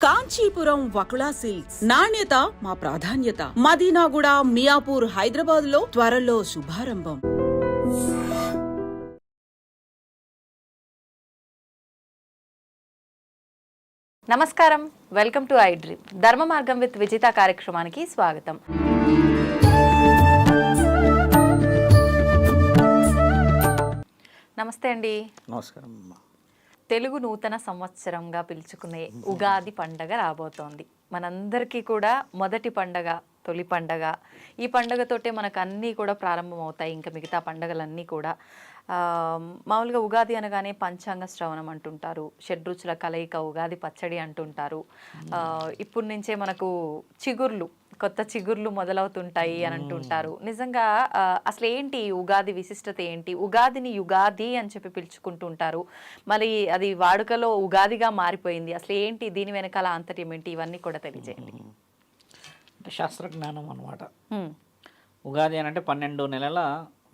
Kanchipuram Vakula silks నాణ్యత మా ప్రాధాన్యత. మదీనాగూడ, మియాపూర్, హైదరాబాద్ లో త్వరలో శుభారంభం. నమస్కారం, వెల్కమ్ టు ఐ డ్రీమ్. ధర్మ మార్గం విత్ విజిత కార్యక్రమానికి స్వాగతం. నమస్తే అండి. నమస్కారం. తెలుగు నూతన సంవత్సరంగా పిలుచుకునే ఉగాది పండగ రాబోతోంది. మనందరికీ కూడా మొదటి పండగ, తొలి పండగ. ఈ పండగతోటే మనకు అన్నీ కూడా ప్రారంభమవుతాయి. ఇంకా మిగతా పండగలన్నీ కూడా మామూలుగా ఉగాది అనగానే పంచాంగ శ్రవణం అంటుంటారు, షడ్రుచుల కలయిక ఉగాది పచ్చడి అంటుంటారు. ఇప్పటి నుంచే మనకు కొత్త చిగుర్లు మొదలవుతుంటాయి అని అంటుంటారు. నిజంగా అసలు ఏంటి ఉగాది విశిష్టత ఏంటి? ఉగాదిని యుగాది అని చెప్పి పిలుచుకుంటుంటారు, మరి అది వాడుకలో ఉగాదిగా మారిపోయింది. అసలు ఏంటి దీని వెనకాల ఆంతర్యం ఏంటి? ఇవన్నీ కూడా తెలియజేయండి. అంటే శాస్త్రజ్ఞానం అనమాట. ఉగాది అని అంటే 12 నెలల,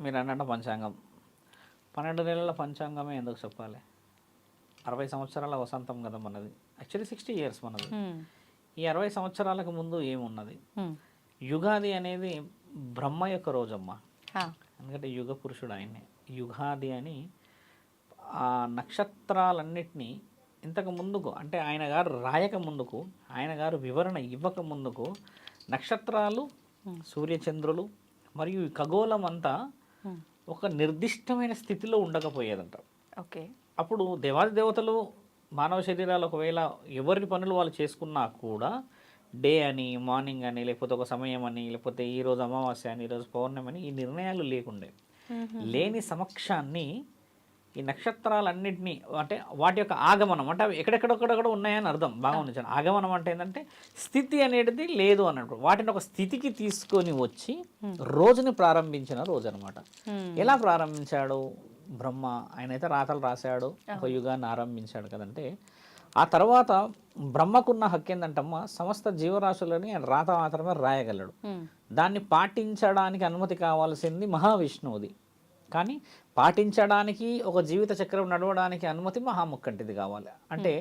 మీరు అన్నట్టు పంచాంగం. 12 నెలల పంచాంగమే ఎందుకు చెప్పాలి? 60 సంవత్సరాల వసంతం కదా మనది. యాక్చువల్లీ 60 years మనది. ఈ 60 సంవత్సరాలకు ముందు ఏమున్నది? యుగాది అనేది బ్రహ్మ యొక్క రోజమ్మ. ఎందుకంటే యుగ పురుషుడు ఆయనే. యుగాది అని ఆ నక్షత్రాలన్నిటినీ ఇంతకు ముందుకు, అంటే ఆయన గారు రాయక ముందుకు, ఆయన గారు వివరణ ఇవ్వక ముందుకు నక్షత్రాలు, సూర్యచంద్రులు మరియు ఖగోళం అంతా ఒక నిర్దిష్టమైన స్థితిలో ఉండకపోయేదంట. ఓకే. అప్పుడు దేవాది దేవతలు మానవ శరీరాలు ఒకవేళ ఎవరి పనులు వాళ్ళు చేసుకున్నా కూడా డే అని, మార్నింగ్ అని, లేకపోతే ఒక సమయం అని, లేకపోతే ఈరోజు అమావాస్య అని, ఈరోజు పౌర్ణమి అని, ఈ నిర్ణయాలు లేకుండే. లేని సమక్షాన్ని ఈ నక్షత్రాలన్నింటినీ, అంటే వాటి యొక్క ఆగమనం, అంటే అవి ఎక్కడెక్కడెక్కడెక్కడ ఉన్నాయని అర్థం. బాగా ఉంచాను. ఆగమనం అంటే ఏంటంటే స్థితి అనేది లేదు అన్నట్టు. వాటిని ఒక స్థితికి తీసుకొని వచ్చి రోజుని ప్రారంభించిన రోజు అనమాట. ఎలా ప్రారంభించాడు బ్రహ్మ? ఆయన అయితే రాతలు రాశాడు, ఒక యుగాన్ని ఆరంభించాడు కదంటే, ఆ తర్వాత బ్రహ్మకున్న హక్కు ఏంటంటమ్మా, సమస్త జీవరాశులని ఆయన రాత మాత్రమే రాయగలడు. దాన్ని పాటించడానికి అనుమతి కావాల్సింది మహావిష్ణువుది. కానీ పాటించడానికి, ఒక జీవిత చక్రం నడవడానికి అనుమతి మహాముక్కంటిది కావాలి. అంటే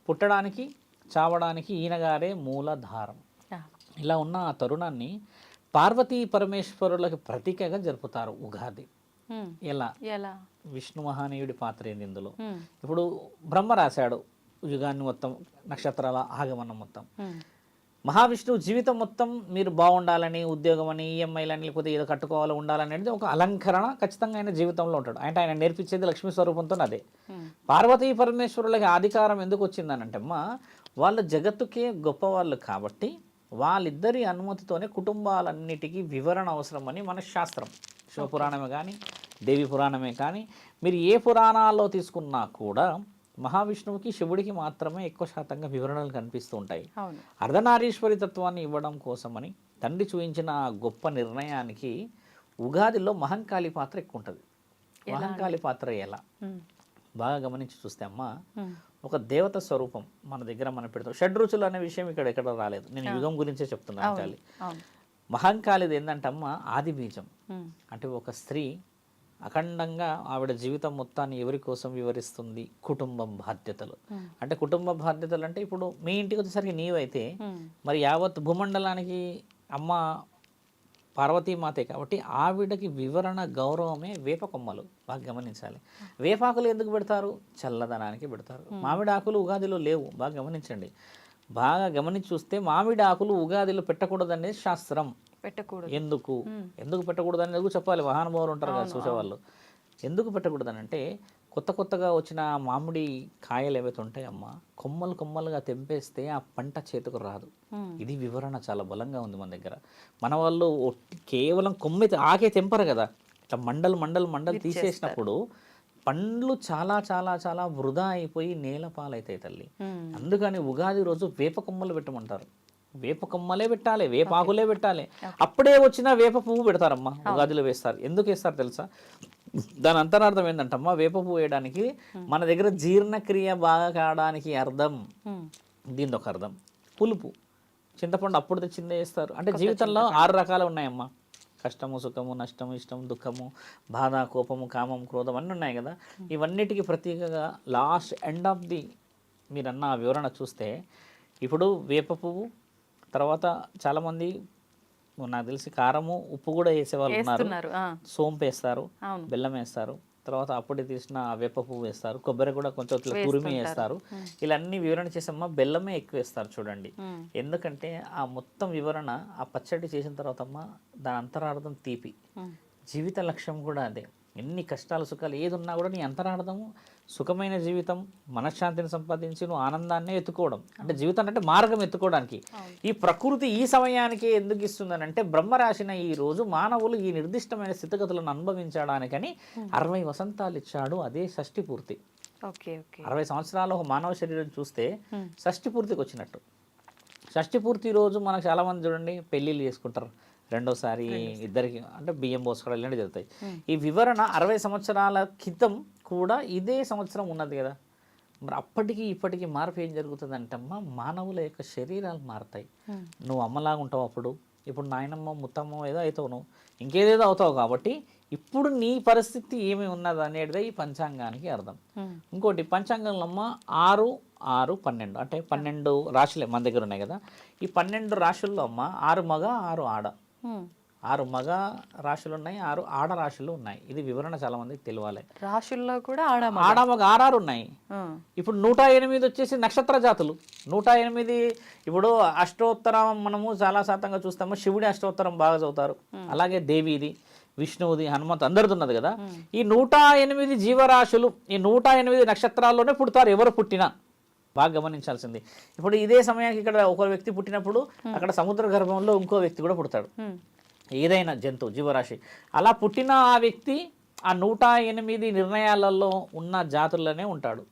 పుట్టడానికి, చావడానికి ఈయనగారే మూలధారం. ఇలా ఉన్న ఆ తరుణాన్ని పార్వతీ పరమేశ్వరులకు ప్రతీకగా జరుపుతారు ఉగాది. ఎలా? విష్ణు మహానీయుడి పాత్ర ఏంది ఇందులో? ఇప్పుడు బ్రహ్మ రాశాడు యుగాన్ని మొత్తం, నక్షత్రాల ఆగమనం మొత్తం. మహావిష్ణువు జీవితం మొత్తం మీరు బాగుండాలని, ఉద్యోగం అని, ఈఎంఐలని, లేకపోతే ఏదో కట్టుకోవాలో ఉండాలనేది ఒక అలంకరణ ఖచ్చితంగా ఆయన జీవితంలో ఉంటాడు. అంటే ఆయన నేర్పించేది లక్ష్మీ స్వరూపంతో అదే. పార్వతీ పరమేశ్వరులకి అధికారం ఎందుకు వచ్చిందనంటే అమ్మా, వాళ్ళ జగత్తుకే గొప్పవాళ్ళు కాబట్టి వాళ్ళిద్దరి అనుమతితోనే కుటుంబాలన్నిటికీ వివరణ అవసరమని మన శాస్త్రం. శివపురాణమే కానీ, దేవి పురాణమే కానీ, మీరు ఏ పురాణాల్లో తీసుకున్నా కూడా మహావిష్ణువుకి, శివుడికి మాత్రమే ఎక్కువ శాతంగా వివరణలు కనిపిస్తూ ఉంటాయి. అర్ధనారీశ్వరి తత్వాన్ని ఇవ్వడం కోసమని తండ్రి చూపించిన గొప్ప నిర్ణయానికి ఉగాదిలో మహంకాళి పాత్ర ఎక్కువ ఉంటుంది. మహంకాళి పాత్ర ఎలా బాగా గమనించి చూస్తే అమ్మా, ఒక దేవత స్వరూపం మన దగ్గర మనం పెడతాం. షడ్రుచులు అనే విషయం ఇక్కడ ఎక్కడ రాలేదు, నేను యుగం గురించే చెప్తున్నాను. కాళి మహంకాళిది ఏంటంటే అమ్మ ఆది బీజం. అంటే ఒక స్త్రీ అఖండంగా ఆవిడ జీవితం మొత్తాన్ని ఎవరి కోసం వివరిస్తుంది? కుటుంబం బాధ్యతలు. అంటే కుటుంబ బాధ్యతలు అంటే ఇప్పుడు మీ ఇంటికి వచ్చేసరికి నీవైతే మరి యావత్ భూమండలానికి అమ్మ పార్వతీమాతే కాబట్టి ఆవిడకి వివరణ గౌరవమే వేప కొమ్మలు. బాగా గమనించాలి. వేపాకులు ఎందుకు పెడతారు? చల్లదనానికి పెడతారు. మామిడి ఆకులు ఉగాదిలో లేవు, బాగా గమనించండి. బాగా గమనించి చూస్తే మామిడి ఆకులు ఉగాదిలో పెట్టకూడదనేది శాస్త్రం. ఎందుకు పెట్టకూడదు అనేది చెప్పాలి. మహానుభావులు ఉంటారు కదా చూసేవాళ్ళు. ఎందుకు పెట్టకూడదని అంటే, కొత్తగా వచ్చిన మామిడి కాయలు ఏవైతే ఉంటాయమ్మా, కొమ్మలుగా తెంపేస్తే ఆ పంట చేతికి రాదు. ఇది వివరణ చాలా బలంగా ఉంది మన దగ్గర. మన వాళ్ళు కేవలం ఆకే తెంపరు కదా, ఇట్లా మండలు తీసేసినప్పుడు పండ్లు చాలా చాలా చాలా వృధా అయిపోయి నేల పాలైతాయి తల్లి. అందుకని ఉగాది రోజు వేప కొమ్మలు పెట్టమంటారు. వేప కొమ్మలే పెట్టాలి, వేపాకులే పెట్టాలి. అప్పుడే వచ్చిన వేప పువ్వు పెడతారమ్మా, ఉగాదిలో వేస్తారు. ఎందుకు వేస్తారు తెలుసా? దాని అంతరార్థం ఏంటంటమ్మా, వేప పువ్వు వేయడానికి మన దగ్గర జీర్ణక్రియ బాగా కావడానికి అర్థం. దీని ఒక అర్థం. పులుపు, చింతపండు అప్పుడు తెచ్చిందే వేస్తారు. అంటే జీవితంలో 6 రకాలు ఉన్నాయమ్మా. కష్టము, సుఖము, నష్టము, ఇష్టము, దుఃఖము, బాధ, కోపము, కామం, క్రోధం అన్నీ ఉన్నాయి కదా. ఇవన్నిటికీ ప్రతీకగా లాస్ట్ ఎండ్ ఆఫ్ ది మీరన్న వివరణ చూస్తే ఇప్పుడు వేప పువ్వు, తర్వాత చాలామంది నాకు తెలిసి కారము ఉప్పు కూడా వేసేవాళ్ళు ఉన్నారు, వేస్తున్నారు. సోంపు వేస్తారు, అవును. బెల్లం వేస్తారు, తర్వాత అప్పుడే తీసిన వేప పువ్వు వేస్తారు, కొబ్బరి కూడా కొంచెం ఇట్లా తురిమి వేస్తారు. ఇలా అన్ని వివరణ చేసమ్మా బెల్లమే ఎక్కువ వేస్తారు చూడండి. ఎందుకంటే ఆ మొత్తం వివరణ ఆ పచ్చడి చేసిన తర్వాత అమ్మ దాని అంతరార్థం తీపి, జీవిత లక్ష్యం కూడా అదే. ఎన్ని కష్టాలు సుఖాలు ఏది ఉన్నా కూడా నీ అంతరార్థము సుఖమైన జీవితం, మనశ్శాంతిని సంపాదించి నువ్వు ఆనందాన్నే ఎత్తుకోవడం. అంటే జీవితం అంటే మార్గం ఎత్తుకోవడానికి. ఈ ప్రకృతి ఈ సమయానికి ఎందుకు ఇస్తుందని అంటే బ్రహ్మ రాసిన ఈ రోజు మానవులు ఈ నిర్దిష్టమైన స్థితిగతులను అనుభవించడానికని 60 వసంతాలు ఇచ్చాడు. అదే షష్ఠి పూర్తి. 60 సంవత్సరాలు ఒక మానవ శరీరం చూస్తే షష్ఠి పూర్తికి వచ్చినట్టు. షష్ఠి పూర్తి రోజు మనకు చాలామంది చూడండి పెళ్ళిళ్ళు చేసుకుంటారు, రెండోసారి ఇద్దరికి అంటే బియ్యం పోసుకోవడం ఇలాంటివి జరుగుతాయి. ఈ వివరణ 60 సంవత్సరాల క్రితం కూడా ఇదే సంవత్సరం ఉన్నది కదా. మరి అప్పటికి ఇప్పటికీ మార్పు ఏం జరుగుతుంది అంటమ్మా, మానవుల యొక్క శరీరాలు మారుతాయి. నువ్వు అమ్మలాగా ఉంటావు అప్పుడు, ఇప్పుడు నాయనమ్మ ముత్తమ్మ ఏదో అవుతావు, నువ్వు ఇంకేదేదో అవుతావు. కాబట్టి ఇప్పుడు నీ పరిస్థితి ఏమి ఉన్నది అనేది ఈ పంచాంగానికి అర్థం. ఇంకోటి పంచాంగంలో అమ్మ 6, 6, 12 అంటే 12 రాశులే మన దగ్గర ఉన్నాయి కదా. ఈ 12 రాశుల్లో అమ్మ 6 మగ 6 ఆడ, 6 మగ రాశులు ఉన్నాయి, 6 ఆడ రాశులు ఉన్నాయి. ఇది వివరణ చాలా మందికి తెలియాలి. రాశుల్లో కూడా ఆడ మగ 6 ఉన్నాయి. ఇప్పుడు 108 వచ్చేసి నక్షత్ర జాతులు. 108 ఇప్పుడు అష్టోత్తరం మనము చాలా శాతంగా చూస్తాము, శివుడి అష్టోత్తరం బాగా చదువుతారు, అలాగే దేవిది, విష్ణువుది, హనుమంతు అందరిది ఉన్నది కదా. ఈ 108 జీవరాశులు ఈ 108 నక్షత్రాల్లోనే పుడతారు ఎవరు పుట్టినా. బాగా గమనించాల్సింది. ఇప్పుడు ఇదే సమయానికి ఇక్కడ ఒక వ్యక్తి పుట్టినప్పుడు అక్కడ సముద్ర గర్భంలో ఇంకో వ్యక్తి కూడా పుడతాడు, ఏదైనా జంతువు జీవరాశి. అలా పుట్టిన ఆ వ్యక్తి ఆ 108 నిర్ణయాలలో ఉన్న జాతుల్లోనే ఉంటాడు,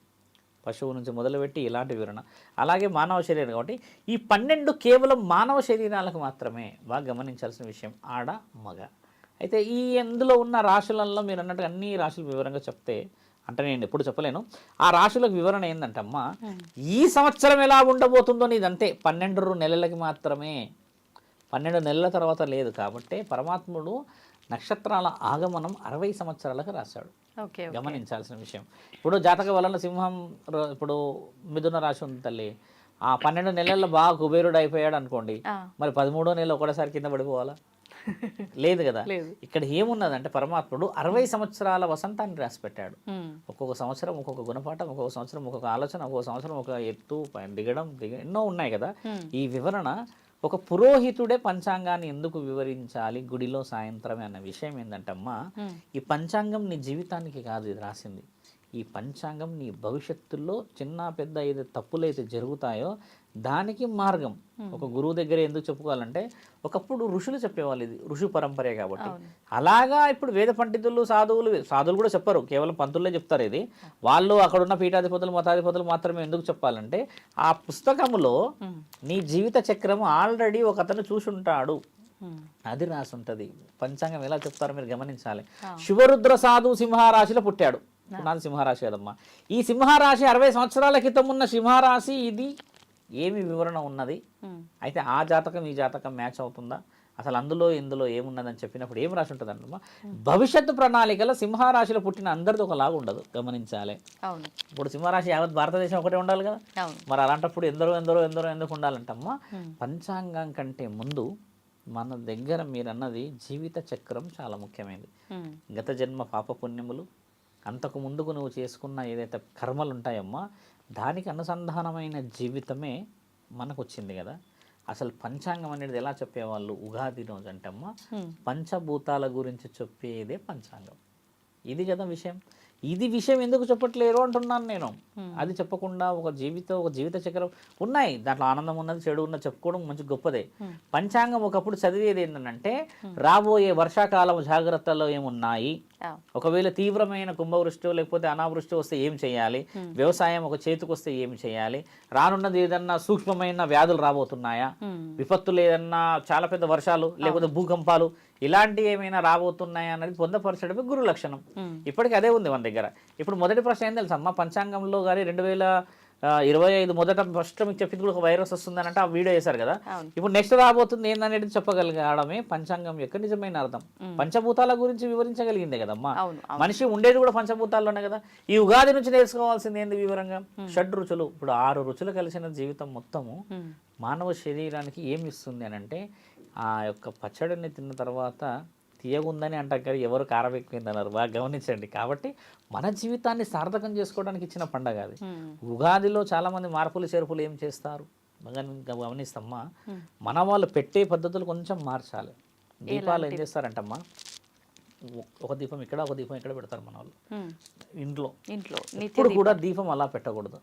పశువు నుంచి మొదలుపెట్టి ఇలాంటి వివరణ. అలాగే మానవ శరీరం కాబట్టి ఈ 12 కేవలం మానవ శరీరాలకు మాత్రమే. బాగా గమనించాల్సిన విషయం ఆడ మగ. అయితే ఈ ఎందులో ఉన్న రాశులలో మీరు అన్నట్టు అన్ని రాశులు వివరంగా చెప్తే, అంటే నేను ఎప్పుడు చెప్పలేను, ఆ రాశులకు వివరణ ఏంటంటమ్మా ఈ సంవత్సరం ఎలా ఉండబోతుందో నీదంతే 12 నెలలకి మాత్రమే. 12 నెలల తర్వాత లేదు. కాబట్టి పరమాత్ముడు నక్షత్రాల ఆగమనం 60 సంవత్సరాలకు రాశాడు. గమనించాల్సిన విషయం. ఇప్పుడు జాతక వలన సింహం, ఇప్పుడు మిథున రాశి ఉంది తల్లి, ఆ 12 నెలల్లో బాగా కుబేరుడు అయిపోయాడు అనుకోండి, మరి 13వ నెల ఒకటేసారి కింద పడిపోవాలా? లేదు కదా. ఇక్కడ ఏమున్నదంటే పరమాత్ముడు 60 సంవత్సరాల వసంతాన్ని రాసి పెట్టాడు. ఒక్కొక్క సంవత్సరం ఒక్కొక్క గుణపాఠం, ఒక్కొక్క సంవత్సరం ఒక్కొక్క ఆలోచన, ఒక్కొక్క సంవత్సరం ఒక ఎత్తు దిగడం ఎన్నో ఉన్నాయి కదా. ఈ వివరణ ఒక పురోహితుడే పంచాంగాన్ని ఎందుకు వివరించాలి గుడిలో సాయంత్రమే అన్న విషయం ఏంటంటమ్మా, ఈ పంచాంగం నీ జీవితానికి కాదు ఇది రాసింది. ఈ పంచాంగం నీ భవిష్యత్తులో చిన్న పెద్ద ఏదో తప్పులు అయితే జరుగుతాయో దానికి మార్గం. ఒక గురువు దగ్గర ఎందుకు చెప్పుకోవాలంటే ఒకప్పుడు ఋషులు చెప్పేవాళ్ళు, ఇది ఋషి పరంపరే కాబట్టి. అలాగా ఇప్పుడు వేద పండితులు సాధువులు కూడా చెప్పరు, కేవలం పంతులే చెప్తారు. ఇది వాళ్ళు అక్కడున్న పీఠాధిపతులు మతాధిపతులు మాత్రమే ఎందుకు చెప్పాలంటే ఆ పుస్తకములో నీ జీవిత చక్రం ఆల్రెడీ ఒక అతను చూసుంటాడు, అది రాసి ఉంటుంది. పంచాంగం ఎలా చెప్తారో మీరు గమనించాలి. శివరుద్ర సాధు సింహరాశిలో పుట్టాడు, నాది సింహరాశి కదమ్మా. ఈ సింహరాశి 60 సంవత్సరాల క్రితం ఉన్న సింహరాశి ఇది ఏమి వివరణ ఉన్నది. అయితే ఆ జాతకం ఈ జాతకం మ్యాచ్ అవుతుందా, అసలు అందులో ఇందులో ఏమున్నదని చెప్పినప్పుడు ఏం రాసి ఉంటుంది అంటమ్మా, భవిష్యత్తు ప్రణాళికలో సింహరాశిలో పుట్టిన అందరిది ఒకలాగా ఉండదు, గమనించాలి. ఇప్పుడు సింహరాశి యావత్ భారతదేశం ఒకటే ఉండాలి కదా. మరి అలాంటప్పుడు ఎందుకు ఉండాలంటమ్మా, పంచాంగం కంటే ముందు మన దగ్గర మీరు అన్నది జీవిత చక్రం చాలా ముఖ్యమైనది. గత జన్మ పాప పుణ్యములు, అంతకు ముందుకు నువ్వు చేసుకున్న ఏదైతే కర్మలు ఉంటాయమ్మా దానికి అనుసంధానమైన జీవితమే మనకు వచ్చింది కదా. అసలు పంచాంగం అనేది ఎలా చెప్పేవాళ్ళు, ఉగాది రోజు అంటమ్మా పంచభూతాల గురించి చెప్పేదే పంచాంగం. ఇది కదా విషయం. ఇది విషయం ఎందుకు చెప్పట్లేరు అంటున్నాను నేను. అది చెప్పకుండా ఒక జీవిత చక్రం ఉన్నాయి, దాంట్లో ఆనందం ఉన్నది, చెడు ఉన్నది చెప్పుకోవడం మంచి గొప్పదే. పంచాంగం ఒకప్పుడు చదివేది ఏంటంటే రాబోయే వర్షాకాలం జాగ్రత్తలు ఏమున్నాయి, ఒకవేళ తీవ్రమైన కుంభవృష్టి లేకపోతే అనావృష్టి వస్తే ఏం చేయాలి, వ్యవసాయం ఒక చేతికి వస్తే ఏం చేయాలి, రానున్నది ఏదన్నా సూక్ష్మమైన వ్యాధులు రాబోతున్నాయా, విపత్తులు ఏదన్నా చాలా పెద్ద వర్షాలు లేకపోతే భూకంపాలు ఇలాంటివి ఏమైనా రాబోతున్నాయా అన్నది పొందపరచడమే గురు లక్షణం. ఇప్పటికీ అదే ఉంది మన దగ్గర. ఇప్పుడు మొదటి ప్రశ్న ఏం తెలుసమ్మా, పంచాంగంలో కానీ 25 మొదట ఫస్ట్ మీకు చెప్పింది కూడా ఒక వైరస్ వస్తుందని అంటే ఆ వీడియో వేశారు కదా. ఇప్పుడు నెక్స్ట్ రాబోతుంది ఏందనేది చెప్పగలగడమే పంచాంగం యొక్క నిజమైన అర్థం. పంచభూతాల గురించి వివరించగలిగిందే కదమ్మా. మనిషి ఉండేది కూడా పంచభూతాల్లోనే కదా. ఈ ఉగాది నుంచి నేర్చుకోవాల్సింది ఏంది వివరంగా? షడ్ రుచులు. ఇప్పుడు 6 రుచులు కలిసిన జీవితం మొత్తము మానవ శరీరానికి ఏమి ఇస్తుంది అని అంటే, ఆ యొక్క పచ్చడిని తిన్న తర్వాత తీయగుందని అంటాం కానీ ఎవరు కారం ఎక్కువైందన్నారు. బాగా గమనించండి. కాబట్టి మన జీవితాన్ని సార్థకం చేసుకోవడానికి ఇచ్చిన పండగ అది. ఉగాదిలో చాలామంది మార్పులు చేర్పులు ఏం చేస్తారు బాగా గమనిస్తామ్మా. మన వాళ్ళు పెట్టే పద్ధతులు కొంచెం మార్చాలి. దీపాలు ఏం చేస్తారంటమ్మా, ఒక దీపం ఇక్కడ ఒక దీపం ఇక్కడ పెడతారు మన వాళ్ళు ఇంట్లో. ఇప్పుడు కూడా దీపం అలా పెట్టకూడదు.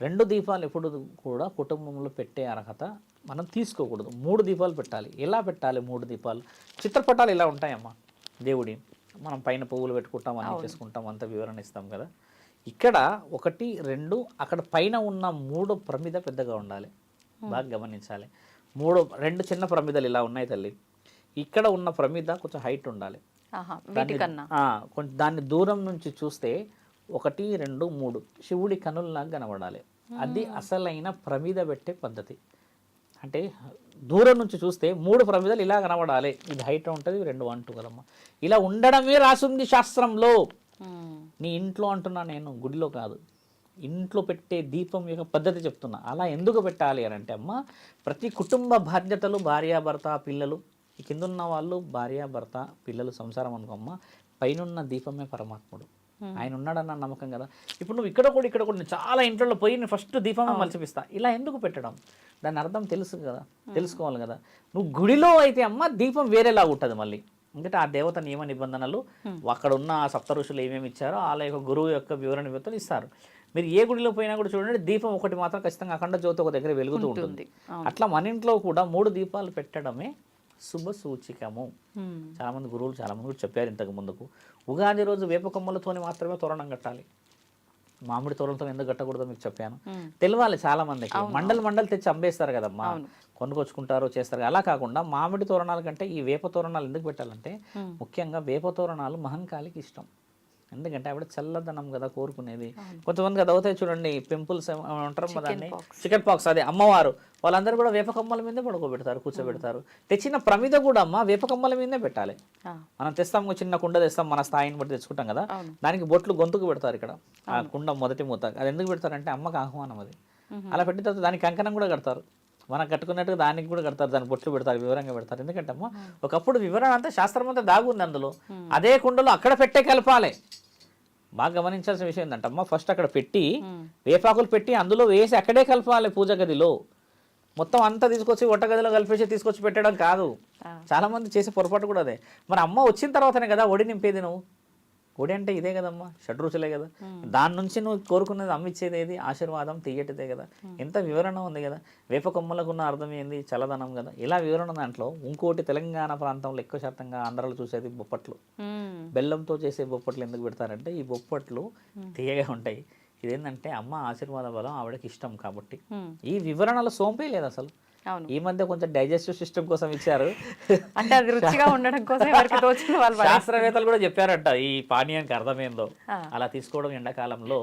2 దీపాలు ఎప్పుడు కూడా కుటుంబంలో పెట్టే అర్హత మనం తీసుకోకూడదు. 3 దీపాలు పెట్టాలి. ఎలా పెట్టాలి 3 దీపాలు? చిత్రపటాలు ఇలా ఉంటాయమ్మా దేవుడి. మనం పైన పువ్వులు పెట్టుకుంటాం, అన్నీ చేసుకుంటాం, అంత వివరణ ఇస్తాం కదా. ఇక్కడ 1, 2 అక్కడ పైన ఉన్న 3 ప్రమిద పెద్దగా ఉండాలి. బాగా గమనించాలి. 2 చిన్న ప్రమిదలు ఇలా ఉన్నాయి తల్లి. ఇక్కడ ఉన్న ప్రమిద కొంచెం హైట్ ఉండాలి. కొంచెం దాన్ని దూరం నుంచి చూస్తే 1, 2, 3 శివుడి కనుల్లాగా కనబడాలి. అది అసలైన ప్రమిద పెట్టే పద్ధతి. అంటే దూరం నుంచి చూస్తే 3 ప్రమిదలు ఇలా కనబడాలి. ఇది హైట్ ఉంటుంది, 2 1 2 కదమ్మా. ఇలా ఉండడమే రాసుంది శాస్త్రంలో. నీ ఇంట్లో అంటున్నా నేను, గుడిలో కాదు. ఇంట్లో పెట్టే దీపం యొక్క పద్ధతి చెప్తున్నా. అలా ఎందుకు పెట్టాలి అని అంటే అమ్మ, ప్రతి కుటుంబ బాధ్యతలు భార్యాభర్త పిల్లలు, ఈ కింద ఉన్న వాళ్ళు భార్యాభర్త పిల్లలు సంసారం అనుకోమ్మ. పైనున్న దీపమే పరమాత్ముడు. ఆయన ఉన్నాడన్న నమ్మకం కదా. ఇప్పుడు నువ్వు ఇక్కడ కూడా చాలా ఇంట్లో పోయి నేను ఫస్ట్ దీపమే మలిచిపిస్తా, ఇలా ఎందుకు పెట్టడం? దాని అర్థం తెలుసు కదా, తెలుసుకోవాలి కదా. నువ్వు గుడిలో అయితే అమ్మ దీపం వేరేలా ఉంటుంది మళ్ళీ. ఎందుకంటే ఆ దేవత నియమ నిబంధనలు, అక్కడ ఉన్న సప్త ఋషులు ఏమేమి ఇచ్చారో వాళ్ళ యొక్క గురువు యొక్క వివరణ నిమిత్తం ఇస్తారు. మీరు ఏ గుడిలో పోయినా కూడా చూడండి, దీపం ఒకటి మాత్రం ఖచ్చితంగా అఖండ జ్యోతి ఒక దగ్గర వెలుగుతూ ఉంటుంది. అట్లా మన ఇంట్లో కూడా 3 దీపాలు పెట్టడమే శుభ సూచికము. చాలా మంది గురువులు చాలా మంది కూడా చెప్పారు ఇంతకు ముందుకు. ఉగాది రోజు వేప కొమ్మలతోని మాత్రమే తోరణం కట్టాలి. మామిడి తోరణంతో ఎందుకు కట్టకూడదో మీకు చెప్పాను. తెలియాలి చాలా మందికి. మండలు తెచ్చి అమ్మేస్తారు కదమ్మా, కొనుకొచ్చుకుంటారు చేస్తారు. అలా కాకుండా మామిడి తోరణాల కంటే ఈ వేప తోరణాలు ఎందుకు పెట్టాలంటే, ముఖ్యంగా వేప తోరణాలు మహంకాళికి ఇష్టం. ఎందుకంటే ఆవిడ చల్లదనం కదా కోరుకునేది. కొంతమంది అది అవుతాయి చూడండి, పింపుల్స్ అంటారు దాన్ని, చికెన్ పాక్స్. అదే అమ్మవారు వాళ్ళందరూ కూడా వేప కొమ్మల మీదే పడుకోబెడతారు, కూర్చోబెడతారు. తెచ్చిన ప్రమిద కూడా అమ్మ వేప కొమ్మల మీదే పెట్టాలి. మనం తెస్తాం, చిన్న కుండ తెస్తాం, మన స్థాయిని బట్టి తెచ్చుకుంటాం కదా, దానికి బొట్లు గొంతుకు పెడతారు ఇక్కడ. ఆ కుండ మొదటి మూత అది ఎందుకు పెడతారంటే అమ్మకి ఆహ్వానం అది. అలా పెట్టిన తర్వాత దానికి కంకణం కూడా కడతారు. మనం కట్టుకున్నట్టుగా దానికి కూడా కడతారు, దానికి బొట్లు పెడతారు, వివరంగా పెడతారు. ఎందుకంటే అమ్మ ఒకప్పుడు వివరణ అంతా శాస్త్రం అంతా దాగుంది అందులో. అదే కుండలో అక్కడ పెట్టే కలపాలి. బాగా గమనించాల్సిన విషయం ఏంటంటే అమ్మ, ఫస్ట్ అక్కడ పెట్టి వేపాకులు పెట్టి అందులో వేసి అక్కడే కలపాలి. పూజ గదిలో మొత్తం అంతా తీసుకొచ్చి వంటగదిలో కలిపేసి తీసుకొచ్చి పెట్టడం కాదు. చాలా మంది చేసే పొరపాటు కూడా అదే. మరి అమ్మ వచ్చిన తర్వాతనే కదా ఒడి నింపేది. నువ్వు ఒడి అంటే ఇదే కదమ్మా, షడ్రుచులే కదా. దాని నుంచి నువ్వు కోరుకున్నది అమ్మ ఇచ్చేది ఏది? ఆశీర్వాదం తీయటిదే కదా. ఎంత వివరణ ఉంది కదా. వేప కొమ్మలకు ఉన్న అర్థం ఏంది? చల్లదనం కదా. ఇలా వివరణ దాంట్లో ఇంకోటి, తెలంగాణ ప్రాంతంలో ఎక్కువ శాతంగా ఆంధ్రాలో చూసేది బొప్పట్లు. బెల్లంతో చేసే బొప్పట్లు ఎందుకు పెడతారంటే, ఈ బొప్పట్లు తీయగా ఉంటాయి. ఇదేంటంటే అమ్మ ఆశీర్వాద బలం, ఆవిడకి ఇష్టం కాబట్టి. ఈ వివరణలో సోంపే లేదు అసలు. ఈ మధ్య కొంచెం డైజెస్టివ్ సిస్టమ్ కోసం ఇచ్చారు, అంటే అది రుచిగా ఉండడం కోసం. శాస్త్రవేత్తలు కూడా చెప్పారంట ఈ పానీయానికి అర్థమైందో. అలా తీసుకోవడం ఎండాకాలంలో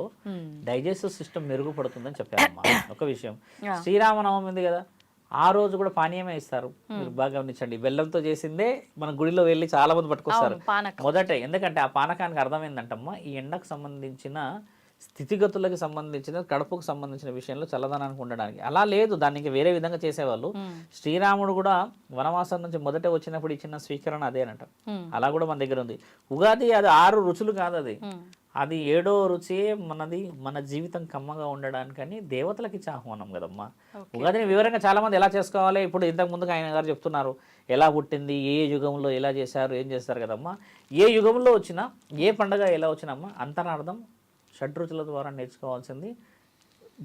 డైజెస్టివ్ సిస్టమ్ మెరుగుపడుతుందని చెప్పారమ్మా. ఒక విషయం, శ్రీరామనవమి ఉంది కదా, ఆ రోజు కూడా పానీయమే ఇస్తారు. మీరు బాగా గమనించండి. బెల్లంతో చేసిందే మన గుడిలో వెళ్ళి చాలా మంది పట్టుకొస్తారు మొదటే. ఎందుకంటే ఆ పానకానికి అర్థం ఏంటంటమ్మా, ఈ ఎండకు సంబంధించిన స్థితిగతులకు సంబంధించిన, కడుపుకు సంబంధించిన విషయంలో చల్లదనానికి ఉండడానికి. అలా లేదు, దానికి వేరే విధంగా చేసేవాళ్ళు. శ్రీరాముడు కూడా వనవాసం నుంచి మొదట వచ్చినప్పుడు ఇచ్చిన స్వీకరణ అదేనట. అలా కూడా మన దగ్గర ఉంది. ఉగాది అది 6 రుచులు కాదు, అది 7వ రుచి మనది. మన జీవితం కమ్మగా ఉండడానికని దేవతలకు ఇచ్చే ఆహ్వానం కదమ్మా. ఉగాదిని వివరంగా చాలా మంది ఎలా చేసుకోవాలి, ఇప్పుడు ఇంతకు ముందుకు ఆయన గారు చెప్తున్నారు ఎలా పుట్టింది, ఏ యుగంలో ఎలా చేశారు, ఏం చేస్తారు కదమ్మా. ఏ యుగంలో వచ్చినా, ఏ పండుగ ఎలా వచ్చినమ్మా, అంతరార్థం షడ్రుచుల ద్వారా నేర్చుకోవాల్సింది.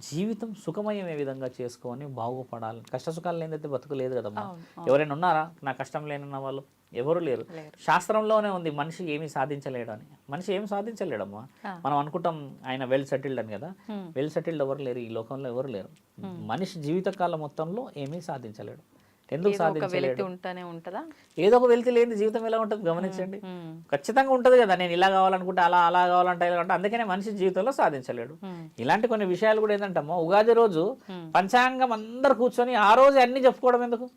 జీవితం సుఖమయమే విధంగా చేసుకొని బాగుపడాలి. కష్టసుఖాలు లేనిదైతే బతుకులేదు కదమ్మా. ఎవరైనా ఉన్నారా నా కష్టం లేనన్న వాళ్ళు? ఎవరు లేరు. శాస్త్రంలోనే ఉంది మనిషి ఏమీ సాధించలేడు అని. మనిషి ఏమి సాధించలేడమ్మా. మనం అనుకుంటాం ఆయన వెల్ సెటిల్డ్ అని కదా. వెల్ సెటిల్డ్ ఎవరు లేరు ఈ లోకంలో, ఎవరు లేరు. మనిషి జీవితకాలం మొత్తంలో ఏమీ సాధించలేడు. ఎందుకు ఏదో ఒక వెలితి సాధించలేడు? ఉంటూనే ఉంటుందా? ఏదో ఒక వెలితి లేని జీవితం ఎలా ఉంటుంది గమనించండి. ఖచ్చితంగా ఉంటుంది కదా, నేను ఇలా కావాలనుకుంటే అలా అలా కావాలంటే ఇలా అంటే, అందుకనే మనిషి జీవితంలో సాధించలేడు. ఇలాంటి కొన్ని విషయాలు కూడా ఏంటంటమ్మా, ఉగాది రోజు పంచాంగం అందరు కూర్చొని ఆ రోజు అన్ని చెప్పుకోవడం ఎందుకు?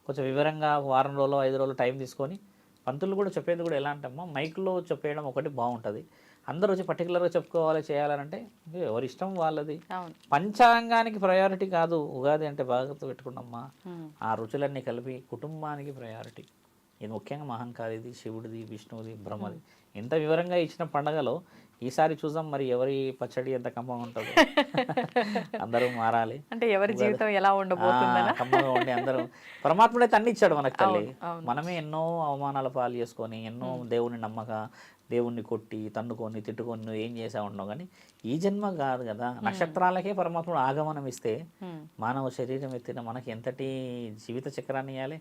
కొంచెం వివరంగా వారం రోజులు 5 రోజులు టైం తీసుకొని పంతులు కూడా చెప్పేది కూడా ఎలా అంటమ్మా, మైక్లో చెప్పేయడం ఒకటి బాగుంటుంది. అందరూ వచ్చి పర్టికులర్గా చెప్పుకోవాలి చేయాలంటే ఎవరి ఇష్టం వాళ్ళది. పంచాంగానికి ప్రయారిటీ కాదు ఉగాది అంటే, బాగా పెట్టుకున్నమ్మా. ఆ రుచులన్నీ కలిపి కుటుంబానికి ప్రయారిటీ. ఇది ముఖ్యంగా మహంకాళిది, శివుడిది, విష్ణువుది, బ్రహ్మది. ఎంత వివరంగా ఇచ్చిన పండగలో ఈసారి చూద్దాం మరి ఎవరి పచ్చడి ఎంత కమ్మగా ఉంటుందో. అందరూ మారాలి అంటే ఎవరి జీవితం ఎలా ఉండబోతుందనా? కమ్మగా ఉండి అందరూ, పరమాత్ముడే తన్ని ఇచ్చాడు మనకు తల్లి. మనమే ఎన్నో అవమానాల పాలు చేసుకొని, ఎన్నో దేవుని నమ్మక, దేవుణ్ణి కొట్టి తన్నుకొని తిట్టుకొని నువ్వు ఏం చేసా ఉన్నావు. కానీ ఈ జన్మ కాదు కదా, నక్షత్రాలకే పరమాత్ముడు ఆగమనం ఇస్తే మానవ శరీరం ఎత్తిన మనకి ఎంతటి జీవిత చక్రాన్ని ఇవ్వాలి.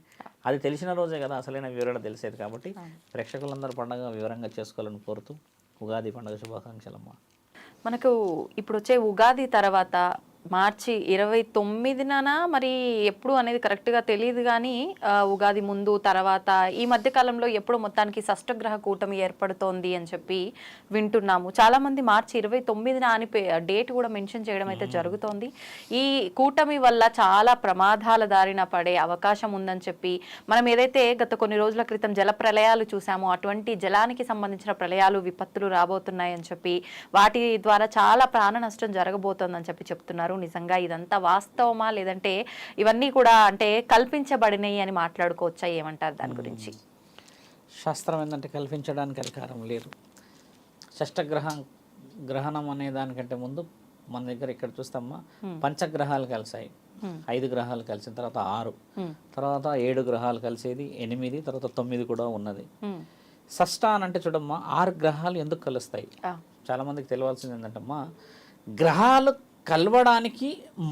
అది తెలిసిన రోజే కదా అసలైన వివరణ తెలిసేది. కాబట్టి ప్రేక్షకులందరూ పండుగ వివరంగా చేసుకోవాలని కోరుతూ ఉగాది పండుగ శుభాకాంక్షలమ్మా. మనకు ఇప్పుడు వచ్చే ఉగాది తర్వాత మార్చి 29న మరి ఎప్పుడు అనేది కరెక్ట్గా తెలియదు, కానీ ఉగాది ముందు తర్వాత ఈ మధ్య కాలంలో ఎప్పుడు మొత్తానికి షష్టగ్రహ కూటమి ఏర్పడుతోంది అని చెప్పి వింటున్నాము. చాలామంది మార్చి 29న అని డేట్ కూడా మెన్షన్ చేయడం అయితే జరుగుతోంది. ఈ కూటమి వల్ల చాలా ప్రమాదాల దారిన పడే అవకాశం ఉందని చెప్పి, మనం ఏదైతే గత కొన్ని రోజుల క్రితం జల ప్రళయాలు చూసామో అటువంటి జలానికి సంబంధించిన ప్రళయాలు, విపత్తులు రాబోతున్నాయని చెప్పి, వాటి ద్వారా చాలా ప్రాణ నష్టం జరగబోతోందని చెప్పి చెప్తున్నారు. నిజంగా ఇదంతా వాస్తవమా, లేదంటే ఇవన్నీ కూడా అంటే కల్పించబడినాయి అని మాట్లాడుకోవచ్చా? ఏమంటారు దాని గురించి? శాస్త్రం ఏంటంటే కల్పించడానికి అధికారం లేదు. గ్రహణం అనే దానికంటే ముందు మన దగ్గర ఇక్కడ చూస్తామా, పంచగ్రహాలు కలిసాయి. 5 గ్రహాలు కలిసిన తర్వాత 6, తర్వాత 7 గ్రహాలు కలిసేది 8, తర్వాత 9 కూడా ఉన్నది. షష్ఠ అని అంటే చూడమ్మా, 6 గ్రహాలు ఎందుకు కలుస్తాయి? చాలా మందికి తెలియాల్సింది ఏంటంటమ్మా, గ్రహాలు కలవడానికి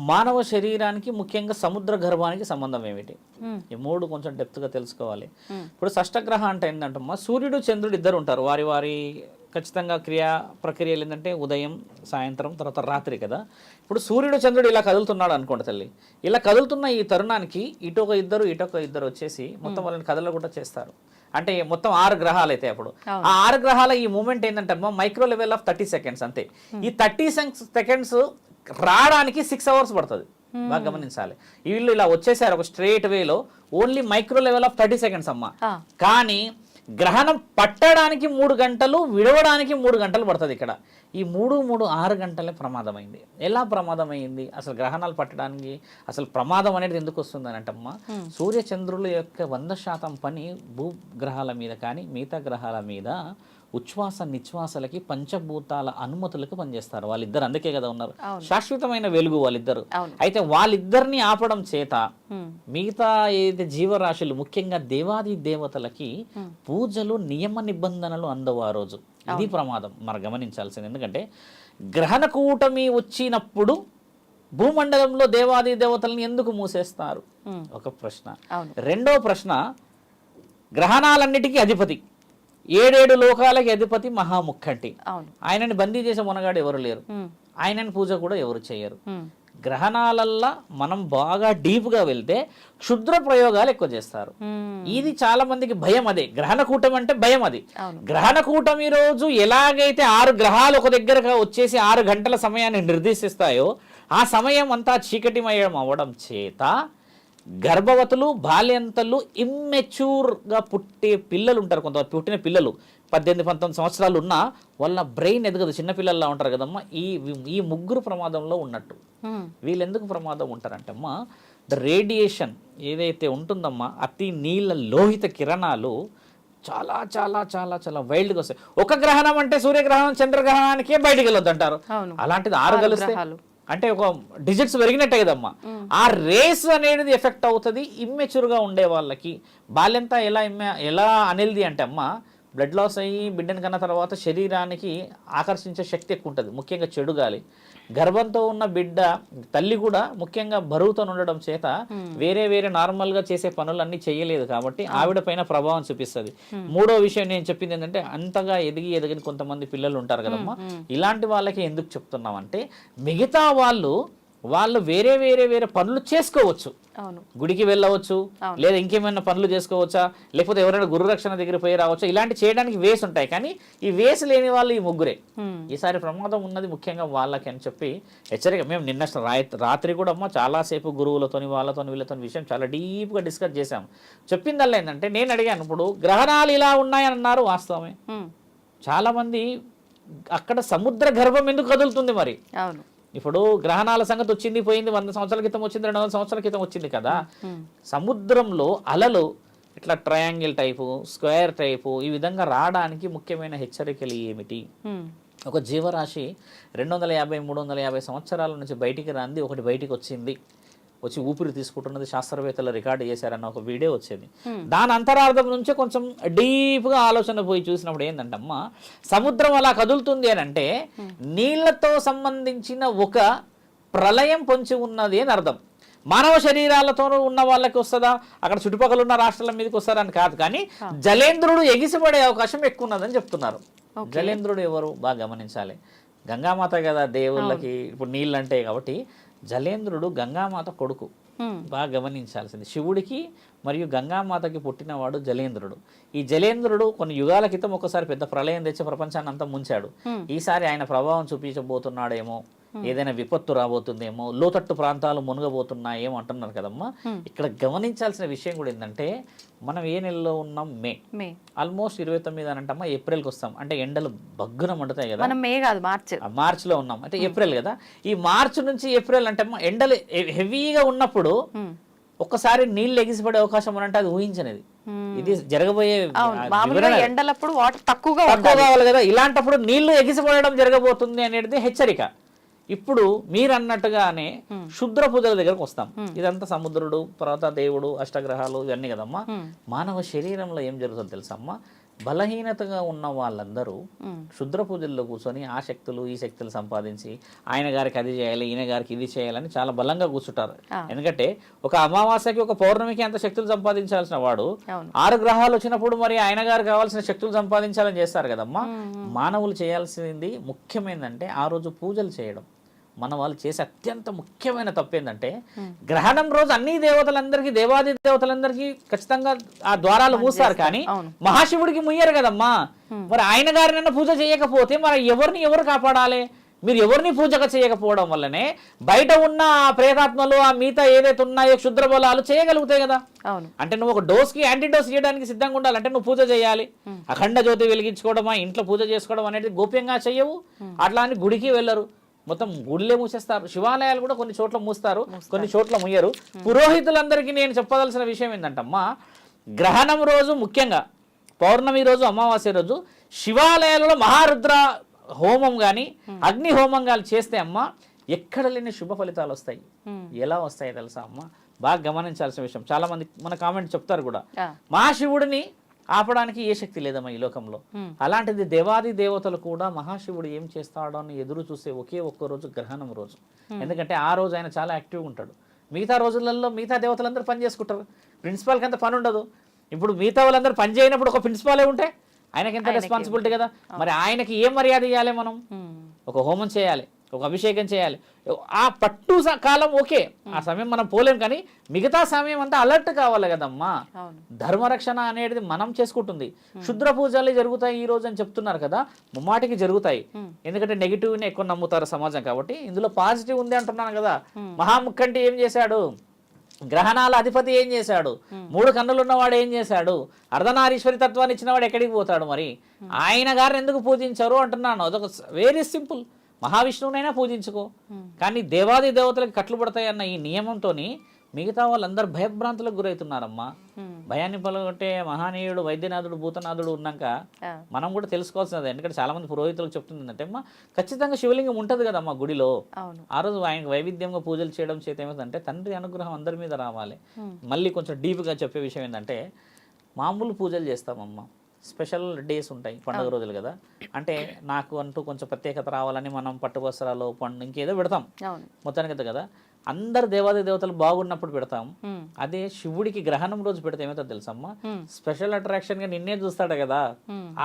మానవ శరీరానికి, ముఖ్యంగా సముద్ర గర్భానికి సంబంధం ఏమిటి? ఈ 3 కొంచెం డెప్త్గా తెలుసుకోవాలి. ఇప్పుడు షష్టగ్రహ అంటే ఏంటంటమ్మా, సూర్యుడు చంద్రుడు ఇద్దరు ఉంటారు. వారి వారి ఖచ్చితంగా ప్రక్రియలు ఏంటంటే ఉదయం, సాయంత్రం, తర్వాత రాత్రి కదా. ఇప్పుడు సూర్యుడు చంద్రుడు ఇలా కదులుతున్నాడు అనుకోండి తల్లి, ఇలా కదులుతున్న ఈ తరుణానికి ఇటొక ఇద్దరు వచ్చేసి మొత్తం వాళ్ళని కదలకుండా చేస్తారు. అంటే మొత్తం 6 గ్రహాలు అయితే అప్పుడు ఆ 6 గ్రహాల ఈ మూమెంట్ ఏంటంటే మైక్రో లెవెల్ ఆఫ్ 30 సెకండ్స్ అంతే. ఈ 30 సెకండ్స్ రావడానికి 6 అవర్స్ పడుతుంది. బాగా గమనించాలి. వీళ్ళు ఇలా వచ్చేసారు ఒక స్ట్రేట్ వేలో, only micro level of 30 seconds అమ్మా. కానీ గ్రహణం పట్టడానికి 3 గంటలు, విడవడానికి 3 గంటలు పడుతుంది. ఇక్కడ ఈ 6 గంటలే ప్రమాదమైంది. ఎలా ప్రమాదమైంది? అసలు గ్రహణాలు పట్టడానికి అసలు ప్రమాదం అనేది ఎందుకు వస్తుంది అని అంటమ్మా, సూర్య చంద్రుల యొక్క 100% పని భూగ్రహాల మీద కానీ మిగతా గ్రహాల మీద ఉచ్ఛ్వాస నిశ్వాసలకి, పంచభూతాల అనుమతులకు పనిచేస్తారు వాళ్ళిద్దరు. అందుకే కదా ఉన్నారు, శాశ్వతమైన వెలుగు వాళ్ళిద్దరు. అయితే వాళ్ళిద్దరిని ఆపడం చేత మిగతా ఏదైతే జీవరాశులు, ముఖ్యంగా దేవాది దేవతలకి పూజలు, నియమ నిబంధనలు అందవు ఆ రోజు. ఇది ప్రమాదం మనం గమనించాల్సింది. ఎందుకంటే గ్రహణ కూటమి వచ్చినప్పుడు భూమండలంలో దేవాది దేవతలను ఎందుకు మూసేస్తారు? ఒక ప్రశ్న. రెండో ప్రశ్న, గ్రహణాలన్నిటికీ అధిపతి, 7 లోకాలకి అధిపతి మహాముఖంటి. ఆయనని బందీ చేసే మొనగాడు ఎవరు లేరు. ఆయనని పూజ కూడా ఎవరు చేయరు. గ్రహణాలల్లా మనం బాగా డీప్గా వెళ్తే క్షుద్ర ప్రయోగాలు ఎక్కువ చేస్తారు. ఇది చాలా మందికి భయం. అదే గ్రహణ కూటమి అంటే భయం. అది గ్రహణ కూటమి రోజు ఎలాగైతే 6 గ్రహాలు ఒక దగ్గరగా వచ్చేసి 6 గంటల సమయాన్ని నిర్దేశిస్తాయో, ఆ సమయం అంతా చీకటిమయం అవ్వడం చేత గర్భవతులు, బాల్యంతలు, ఇమ్మెచ్యూర్గా పుట్టే పిల్లలు ఉంటారు. కొంతమంది పుట్టిన పిల్లలు 18-19 సంవత్సరాలు ఉన్నా వాళ్ళ బ్రెయిన్ ఎదగదు, చిన్నపిల్లల్లా ఉంటారు కదమ్మా. ఈ ముగ్గురు ప్రమాదంలో ఉన్నట్టు. వీళ్ళు ఎందుకు ప్రమాదం ఉంటారంటమ్మా, ద రేడియేషన్ ఏదైతే ఉంటుందమ్మా, అతి నీళ్ళ లోహిత కిరణాలు చాలా చాలా చాలా చాలా వైల్డ్గా వస్తాయి. ఒక గ్రహణం అంటే సూర్యగ్రహణం, చంద్రగ్రహణానికే బయటికి వెళ్ళొద్దు అంటారు. అలాంటిది 6 కలిస్తే అంటే ఒక డిజిట్స్ పెరిగినట్టే కదమ్మా. ఆ రేస్ అనేది ఎఫెక్ట్ అవుతుంది ఇమ్మెచ్యూర్గా ఉండే వాళ్ళకి. బాల్యంతా ఎలా అనేది అంటే అమ్మ, బ్లడ్ లాస్ అయ్యి బిడ్డని కన్నా తర్వాత శరీరానికి ఆకర్షించే శక్తి ఎక్కువ ఉంటుంది, ముఖ్యంగా చెడు గాలి. గర్భంతో ఉన్న బిడ్డ తల్లి కూడా ముఖ్యంగా బరువుతో ఉండడం చేత వేరే నార్మల్గా చేసే పనులన్నీ చేయలేదు కాబట్టి ఆవిడ పైన ప్రభావం చూపిస్తుంది. మూడో విషయం నేను చెప్పింది ఏంటంటే, అంతగా ఎదిగిన కొంతమంది పిల్లలు ఉంటారు కదమ్మా, ఇలాంటి వాళ్ళకి ఎందుకు చెప్తున్నామంటే, మిగతా వాళ్ళు వాళ్ళు వేరే వేరే వేరే పనులు చేసుకోవచ్చు. అవును. గుడికి వెళ్ళవచ్చు, లేదా ఇంకేమైనా పనులు చేసుకోవచ్చా, లేకపోతే ఎవరైనా గురురక్షణ దగ్గర పోయి రావచ్చా, ఇలాంటి చేయడానికి వేస్ ఉంటాయి. కానీ ఈ వేస్ లేని వాళ్ళు ఈ ముగ్గురే. ఈసారి ప్రమాదం ఉన్నది ముఖ్యంగా వాళ్ళకి అని చెప్పి హెచ్చరిక. మేము నిన్న రాత్రి కూడా అమ్మ చాలాసేపు గురువులతోని వాళ్ళతోని వీళ్ళతోని విషయం చాలా డీప్గా డిస్కస్ చేశాం. చెప్పిందల్లా ఏంటంటే, నేను అడిగాను, ఇప్పుడు గ్రహణాలు ఇలా ఉన్నాయని అన్నారు, వాస్తవమే. చాలామంది అక్కడ సముద్ర గర్భం ఎందుకు కదులుతుంది మరి? అవును. ఇప్పుడు గ్రహణాల సంగతి వచ్చింది పోయింది, 100 సంవత్సరాల క్రితం వచ్చింది, 200 సంవత్సరాల క్రితం వచ్చింది కదా. సముద్రంలో అలలు ఇట్లా ట్రయాంగిల్ టైపు, స్క్వేర్ టైపు ఈ విధంగా రావడానికి ముఖ్యమైన హెచ్చరికలు ఏమిటి? ఒక జీవరాశి 250, 350 సంవత్సరాల నుంచి బయటికి రాంది ఒకటి బయటికి వచ్చి ఊపిరి తీసుకుంటున్నది, శాస్త్రవేత్తలు రికార్డు చేశారన్న ఒక వీడియో వచ్చేది. దాని అంతరార్థం నుంచే కొంచెం డీప్గా ఆలోచన పోయి చూసినప్పుడు ఏంటంటమ్మా, సముద్రం అలా కదులుతుంది అని అంటే నీళ్లతో సంబంధించిన ఒక ప్రళయం పొంచి ఉన్నది అని అర్థం. మానవ శరీరాలతో ఉన్న వాళ్ళకి వస్తుందా, అక్కడ చుట్టుపక్కల ఉన్న రాష్ట్రాల మీదకి వస్తారా అని కాదు. కానీ జలేంద్రుడు ఎగిసిపడే అవకాశం ఎక్కువ ఉన్నదని చెప్తున్నారు. జలేంద్రుడు ఎవరు బాగా గమనించాలి. గంగామాత కదా దేవుళ్ళకి ఇప్పుడు నీళ్ళు అంటే, కాబట్టి జలేంద్రుడు గంగామాత కొడుకు, బాగా గమనించాల్సింది. శివుడికి మరియు గంగామాతకి పుట్టినవాడు జలేంద్రుడు. ఈ జలేంద్రుడు కొన్ని యుగాల క్రితం ఒకసారి పెద్ద ప్రళయం తెచ్చి ప్రపంచాన్ని అంతా ముంచాడు. ఈసారి ఆయన ప్రభావం చూపించబోతున్నాడేమో, ఏదైనా విపత్తు రాబోతుందేమో, లోతట్టు ప్రాంతాలు మునగబోతున్నాయేమో అంటున్నారు కదమ్మా. ఇక్కడ గమనించాల్సిన విషయం కూడా ఏంటంటే, మనం ఏ నెలలో ఉన్నాం? మే. ఆల్మోస్ట్ 29 అని అంటమ్మా, ఏప్రిల్కి వస్తాం. అంటే ఎండలు బగ్గున మండుతాయి కదా. మే కాదు, మార్చిలో ఉన్నాం, అంటే ఏప్రిల్ కదా. ఈ మార్చి నుంచి ఏప్రిల్ అంటే ఎండలు హెవీగా ఉన్నప్పుడు ఒక్కసారి నీళ్ళు ఎగిసిపడే అవకాశం అంటే అది ఊహించనిది. ఇది జరగబోయే ఎండలప్పుడు వాటర్ తక్కువగా కావాలి కదా. ఇలాంటప్పుడు నీళ్లు ఎగిసిపడడం జరగబోతుంది అనేది హెచ్చరిక. ఇప్పుడు మీరు అన్నట్టుగానే శుద్ర పూజల దగ్గరకు వస్తాం. ఇదంతా సముద్రుడు, తర్వాత దేవుడు, అష్టగ్రహాలు ఇవన్నీ కదమ్మా. మానవ శరీరంలో ఏం జరుగుతుందో తెలుసమ్మా, బలహీనతగా ఉన్న వాళ్ళందరూ శుద్ర పూజల్లో కూర్చొని ఆ శక్తులు ఈ శక్తులు సంపాదించి ఆయన గారికి అది చేయాలి, ఈయన గారికి ఇది చేయాలని చాలా బలంగా కూర్చుంటారు. ఎందుకంటే ఒక అమావాస్యకి ఒక పౌర్ణమికి అంత శక్తులు సంపాదించాల్సిన వాడు 6 గ్రహాలు వచ్చినప్పుడు మరి ఆయన గారు కావాల్సిన శక్తులు సంపాదించాలని చేస్తారు కదమ్మా. మానవులు చేయాల్సింది ముఖ్యమైనదంటే ఆ రోజు పూజలు చేయడం. మన వాళ్ళు చేసే అత్యంత ముఖ్యమైన తప్పు ఏంటంటే, గ్రహణం రోజు అన్ని దేవతలందరికీ, దేవాది దేవతలందరికీ ఖచ్చితంగా ఆ ద్వారాలు మూస్తారు, కానీ మహాశివుడికి ముయ్యరు కదమ్మా. మరి ఆయన గారినన్నా పూజ చేయకపోతే మరి ఎవరు కాపాడాలి? మీరు ఎవరిని పూజగా చేయకపోవడం వల్లనే బయట ఉన్న ఆ ప్రేతాత్మలు, ఆ మిగతా ఏదైతే ఉన్నాయో క్షుద్ర బలాలు చేయగలుగుతాయి కదా. అంటే నువ్వు ఒక డోస్కి యాంటీడోస్ చేయడానికి సిద్ధంగా ఉండాలంటే నువ్వు పూజ చేయాలి. అఖండ జ్యోతి వెలిగించుకోవడమా, ఇంట్లో పూజ చేసుకోవడం అనేది గోప్యంగా చెయ్యవు. అట్లా అని గుడికి వెళ్ళరు, మొత్తం గుళ్ళే మూసేస్తారు. శివాలయాలు కూడా కొన్ని చోట్ల మూస్తారు, కొన్ని చోట్ల ముయ్యరు. పురోహితులందరికీ నేను చెప్పదలసిన విషయం ఏంటంటమ్మా, గ్రహణం రోజు ముఖ్యంగా పౌర్ణమి రోజు, అమావాస్య రోజు శివాలయాలలో మహారుద్ర హోమం కానీ అగ్ని హోమం కానీ చేస్తే అమ్మ ఎక్కడ లేని శుభ ఫలితాలు వస్తాయి. ఎలా వస్తాయి తెలుసా అమ్మ? బాగా గమనించాల్సిన విషయం. చాలా మంది మన కామెంట్ చెప్తారు కూడా, మహాశివుడిని ఆపడానికి ఏ శక్తి లేదమ్మా ఈ లోకంలో. అలాంటిది దేవాది దేవతలు కూడా మహాశివుడు ఏం చేస్తాడో అని ఎదురు చూసే ఒకే ఒక్క రోజు గ్రహణం రోజు. ఎందుకంటే ఆ రోజు ఆయన చాలా యాక్టివ్గా ఉంటాడు. మిగతా రోజులలో మిగతా దేవతలందరూ పని చేసుకుంటారు, ప్రిన్సిపాల్కి అంత పని ఉండదు. ఇప్పుడు మిగతా వాళ్ళందరూ పని చేయనప్పుడు ఒక ప్రిన్సిపాలే ఉంటే ఆయనకి ఎంత రెస్పాన్సిబిలిటీ కదా. మరి ఆయనకి ఏం మర్యాద ఇవ్వాలి? మనం ఒక హోమం చేయాలి, ఒక అభిషేకం చేయాలి. ఆ పట్టు కాలం ఓకే, ఆ సమయం మనం పోలేం, కానీ మిగతా సమయం అంతా అలర్ట్ కావాలి కదమ్మా. ధర్మరక్షణ అనేది మనం చేసుకుంటుంది. క్షుద్ర పూజలు జరుగుతాయి ఈ రోజు అని చెప్తున్నారు కదా, ముమ్మాటికి జరుగుతాయి. ఎందుకంటే నెగిటివ్ని ఎక్కువ నమ్ముతారు సమాజం, కాబట్టి ఇందులో పాజిటివ్ ఉంది అంటున్నాను కదా. మహాముఖంటి ఏం చేశాడు? గ్రహణాల అధిపతి ఏం చేశాడు? 3 కన్నులు ఉన్నవాడు ఏం చేశాడు? అర్ధనారీశ్వరి తత్వాన్ని ఇచ్చినవాడు ఎక్కడికి పోతాడు? మరి ఆయన గారిని ఎందుకు పూజించారు అంటున్నాను. అదొక వెరీ సింపుల్. మహావిష్ణువునైనా పూజించుకో, కానీ దేవాది దేవతలకు కట్లు పడతాయన్న ఈ నియమంతో మిగతా వాళ్ళందరూ భయభ్రాంతులకు గురవుతున్నారమ్మా. భయాన్ని పలుకొట్టే మహానీయుడు వైద్యనాథుడు భూతనాథుడు ఉన్నాక మనం కూడా తెలుసుకోవాల్సినది. ఎందుకంటే చాలా మంది పురోహితులకు చెప్తుందంటే అమ్మా, ఖచ్చితంగా శివలింగం ఉంటుంది కదమ్మా గుడిలో. ఆ రోజు ఆయనకు వైవిధ్యంగా పూజలు చేయడం చేత ఏమిటంటే తండ్రి అనుగ్రహం అందరి మీద రావాలి. మళ్ళీ కొంచెం డీప్గా చెప్పే విషయం ఏంటంటే, మామూలు పూజలు చేస్తామమ్మా, స్పెషల్ డేస్ ఉంటాయి, పండుగ రోజులు కదా. అంటే నాకు అంటూ కొంచెం ప్రత్యేకత రావాలని మనం పట్టు వస్త్రాలు, పండు ఇంకేదో పెడతాం మొత్తానికి కదా. అందరు దేవాది దేవతలు బాగున్నప్పుడు పెడతాం. అదే శివుడికి గ్రహణం రోజు పెడితే ఏమవుతుందో తెలుసమ్మా, స్పెషల్ అట్రాక్షన్ గా నిన్నే చూస్తాడు కదా,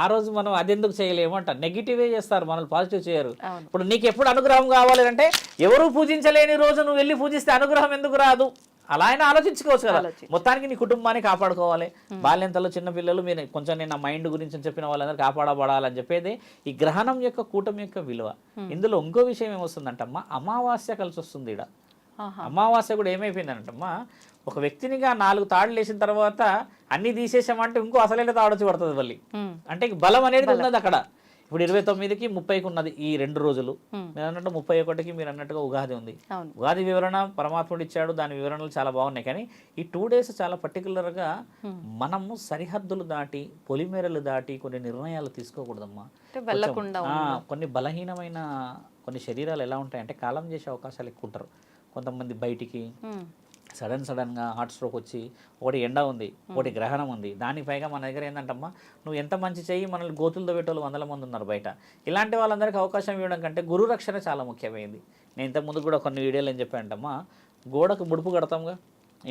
ఆ రోజు మనం అదెందుకు చేయలేము అంట. నెగిటివే చేస్తారు, మనల్ని పాజిటివ్ చేయరు. ఇప్పుడు నీకు ఎప్పుడు అనుగ్రహం కావాలి అంటే, ఎవరు పూజించలేని రోజు నువ్వు వెళ్ళి పూజిస్తే అనుగ్రహం ఎందుకు రాదు, అలా అయినా ఆలోచించుకోవచ్చు కదా. మొత్తానికి నీ కుటుంబాన్ని కాపాడుకోవాలి. బాల్యంతలో చిన్నపిల్లలు మీరు కొంచెం నేను నా మైండ్ గురించి చెప్పిన వాళ్ళందరూ కాపాడబడాలని చెప్పేది ఈ గ్రహణం యొక్క కూటమి యొక్క విలువ. ఇందులో ఇంకో విషయం ఏమొస్తుందంటమ్మా, అమావాస్య కలిసి వస్తుంది. ఇక్కడ అమావాస్య కూడా ఏమైపోయిందంటమ్మా, ఒక వ్యక్తినిగా 4 తాడులు వేసిన తర్వాత అన్ని తీసేసామంటే ఇంకో అసలైన తాడొచ్చి పడుతుంది మళ్ళీ. అంటే బలం అనేది ఉన్నది అక్కడ. ఇప్పుడు 29కి 30కి ఉన్నది ఈ 2 రోజులు. మీరు అన్నట్టు 31కి మీరు అన్నట్టుగా ఉగాది ఉంది. ఉగాది వివరణ పరమాత్ముడు ఇచ్చాడు, దాని వివరణలు చాలా బాగున్నాయి. కానీ ఈ 2 డేస్ చాలా పర్టికులర్గా మనము సరిహద్దులు దాటి పొలిమేరలు దాటి కొన్ని నిర్ణయాలు తీసుకోకూడదమ్మా. కొన్ని బలహీనమైన కొన్ని శరీరాలు ఎలా ఉంటాయంటే కాలం చేసే అవకాశాలు ఎక్కువ ఉంటారు. కొంతమంది బయటికి సడన్గా హార్ట్ స్ట్రోక్ వచ్చి, ఒకటి ఎండ ఉంది, ఒకటి గ్రహణం ఉంది, దానికి పైగా మన దగ్గర ఏంటంటమ్మా, నువ్వు ఎంత మంచి చెయ్యి మనల్ని గోతులతో పెట్టేవాళ్ళు 100 మంది ఉన్నారు బయట. ఇలాంటి వాళ్ళందరికీ అవకాశం ఇవ్వడం కంటే గురు రక్షణ చాలా ముఖ్యమైనది. నేను ఇంతకుముందు కూడా కొన్ని వీడియోలు ఏం చెప్పానంటమ్మా, గోడకు ముడుపు కడతాంగా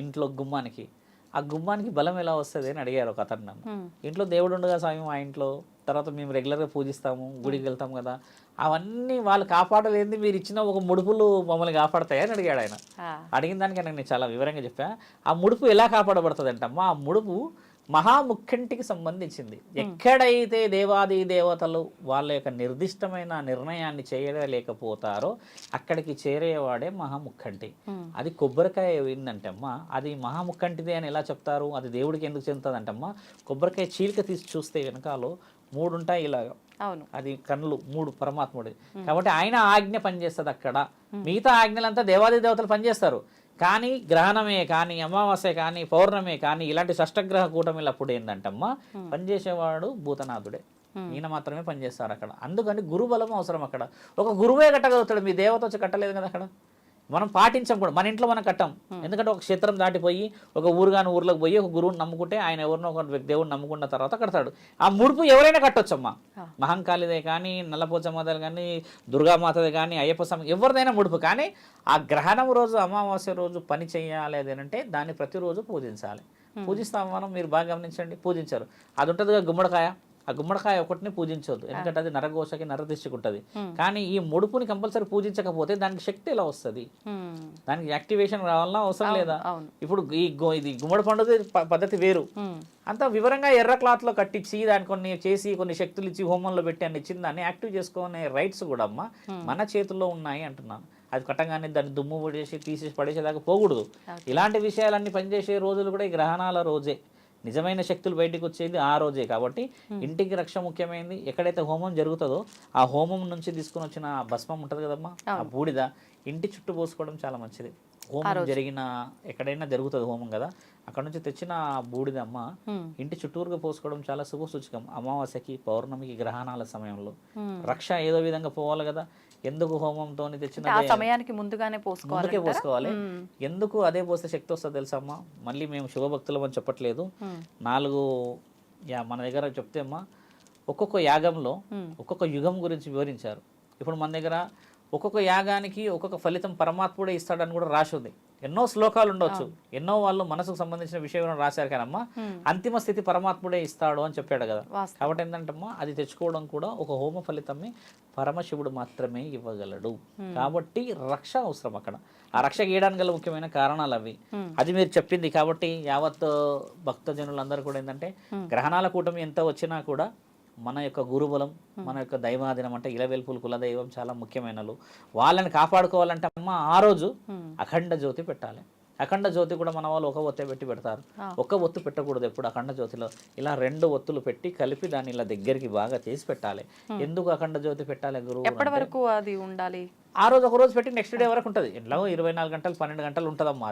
ఇంట్లో గుమ్మానికి, ఆ గుమ్మానికి బలం ఎలా వస్తుంది అని అడిగారు ఒక అతను నన్ను. ఇంట్లో దేవుడు ఉండగా స్వామి మా ఇంట్లో, తర్వాత మేము రెగ్యులర్గా పూజిస్తాము, గుడికి వెళ్తాం కదా, అవన్నీ వాళ్ళు కాపాడలేంది మీరు ఇచ్చిన ఒక ముడుపులు మమ్మల్ని కాపాడతాయని అడిగాడు ఆయన. అడిగిన దానికి నేను చాలా వివరంగా చెప్పా. ఆ ముడుపు ఎలా కాపాడబడుతుంది అంటమ్మా, ఆ ముడుపు మహాముఖ్యంటికి సంబంధించింది. ఎక్కడైతే దేవాది దేవతలు వాళ్ళ యొక్క నిర్దిష్టమైన నిర్ణయాన్ని చేయలేకపోతారో అక్కడికి చేరేవాడే మహాముఖ్యంటి. అది కొబ్బరికాయ ఏంటంటే అమ్మా, అది మహాముఖ్యంటిదే అని ఎలా చెప్తారు, అది దేవుడికి ఎందుకు చెందుతుంది అంటమ్మా, కొబ్బరికాయ చీలిక తీసి చూస్తే వెనకాలో 3 ఉంటాయి ఇలాగా, అది కన్నులు 3 పరమాత్ముడి. కాబట్టి ఆయన ఆజ్ఞ పనిచేస్తుంది అక్కడ. మిగతా ఆజ్ఞలంతా దేవాది దేవతలు పనిచేస్తారు. కానీ గ్రహణమే కానీ అమావాస్య కానీ పౌర్ణమే కానీ ఇలాంటి షష్టగ్రహ కూటమిలప్పుడు ఏంటంటమ్మా పనిచేసేవాడు భూతనాథుడే, ఈయన మాత్రమే పనిచేస్తారు అక్కడ. అందుకని గురుబలం అవసరం అక్కడ. ఒక గురువే కట్టగలుగుతాడు, మీ దేవత వచ్చి కట్టలేదు కదా అక్కడ. మనం పాటించం కూడా, మన ఇంట్లో మనం కట్టాం. ఎందుకంటే ఒక క్షేత్రం దాటిపోయి ఒక ఊర్లోకి పోయి ఒక గురువుని నమ్ముకుంటే ఆయన ఎవరినో ఒక దేవుడిని నమ్ముకున్న తర్వాత కడతాడు. ఆ ముడుపు ఎవరైనా కట్టొచ్చమ్మా, మహంకాళిదే కానీ, నల్లపోచమ్మదే కానీ, దుర్గామాతదే కానీ, అయ్యప్ప స్వామి ఎవరిదైనా ముడుపు. కానీ ఆ గ్రహణం రోజు అమావాస్య రోజు పని చేయాలి అదేనంటే దాన్ని ప్రతిరోజు పూజించాలి. పూజిస్తాం మనం, మీరు బాగా గమనించండి, పూజించారు. అది ఉంటుందిగా గుమ్మడికాయ, ఆ గుమ్మడికాయ ఒకటిని పూజించవద్దు, ఎందుకంటే అది నరఘోషకి నరదిష్టికి ఉంటుంది. కానీ ఈ ముడుపుని కంపల్సరీ పూజించకపోతే దానికి శక్తి ఎలా వస్తుంది, దానికి యాక్టివేషన్ రావాలన్నా అవసరం లేదా? ఇప్పుడు ఇది గుమ్మడి పండుగ పద్ధతి వేరు. అంత వివరంగా ఎర్ర క్లాత్ లో కట్టించి దాన్ని కొన్ని చేసి కొన్ని శక్తులు ఇచ్చి హోమంలో పెట్టి అని ఇచ్చింది, దాన్ని యాక్టివ్ చేసుకునే రైట్స్ కూడా అమ్మ మన చేతుల్లో ఉన్నాయి అంటున్నాను. అది కట్టగానే దాన్ని దుమ్ము పడేసి తీసేసి పడేసేదాకా పోకూడదు. ఇలాంటి విషయాలన్నీ పనిచేసే రోజులు కూడా ఈ గ్రహణాల రోజే. నిజమైన శక్తులు బయటకు వచ్చేది ఆ రోజే. కాబట్టి ఇంటికి రక్ష ముఖ్యమైనది. ఎక్కడైతే హోమం జరుగుతుందో ఆ హోమం నుంచి తీసుకుని వచ్చిన భస్మం ఉంటుంది కదమ్మా, ఆ బూడిద ఇంటి చుట్టూ పోసుకోవడం చాలా మంచిది. హోమం జరిగిన ఎక్కడైనా జరుగుతుంది హోమం కదా, అక్కడ నుంచి తెచ్చిన బూడిదమ్మ ఇంటి చుట్టూరుగా పోసుకోవడం చాలా శుభ సూచకం. అమావాస్యకి పౌర్ణమికి గ్రహణాల సమయంలో రక్ష ఏదో విధంగా పోవాలి కదా. ఎందుకు హోమంతో తెచ్చిన సమయానికి ముందుగానే పోసుకోవాలి. ఎందుకు అదే పోస్తే శక్తి వస్తుంది తెలుసమ్మా. మళ్ళీ మేము శుభభక్తులం అని చెప్పట్లేదు. 4 మన దగ్గర చెప్తే అమ్మా, ఒక్కొక్క యాగంలో ఒక్కొక్క యుగం గురించి వివరించారు. ఇప్పుడు మన దగ్గర ఒక్కొక్క యాగానికి ఒక్కొక్క ఫలితం పరమాత్ముడే ఇస్తాడని కూడా రాసి ఉంది. ఎన్నో శ్లోకాలు ఉండొచ్చు, ఎన్నో వాళ్ళు మనసుకు సంబంధించిన విషయం రాశారు కానమ్మా, అంతిమ స్థితి పరమాత్ముడే ఇస్తాడు అని చెప్పాడు కదా. కాబట్టి ఏంటంటమ్మా, అది తెచ్చుకోవడం కూడా ఒక హోమ ఫలితమే పరమశివుడు మాత్రమే ఇవ్వగలడు. కాబట్టి రక్ష అవసరం అక్కడ. ఆ రక్ష గీయడానికి గల ముఖ్యమైన కారణాలు అవి. అది మీరు చెప్పింది. కాబట్టి యావత్ భక్తజనులందరూ కూడా ఏంటంటే గ్రహణాల కూటమి ఎంత వచ్చినా కూడా మన యొక్క గురుబలం, మన యొక్క దైవాధీనం అంటే ఇలవెల్పులు కులదైవం చాలా ముఖ్యమైనలు. వాళ్ళని కాపాడుకోవాలంటే అమ్మ ఆ రోజు అఖండ జ్యోతి పెట్టాలి. అఖండ జ్యోతి కూడా మన వాళ్ళు ఒక ఒత్తే పెట్టి పెడతారు. ఒక ఒత్తు పెట్టకూడదు ఎప్పుడు. అఖండ జ్యోతిలో ఇలా 2 ఒత్తులు పెట్టి కలిపి దాన్ని ఇలా దగ్గరికి బాగా చేసి పెట్టాలి. ఎందుకు అఖండ జ్యోతి పెట్టాలి గురువు? ఎప్పటి వరకు అది ఉండాలి? ఆ రోజు ఒక రోజు పెట్టి నెక్స్ట్ డే వరకు ఉంటుంది. ఎట్లా 24 గంటలు 12 గంటలు ఉంటుందమ్మా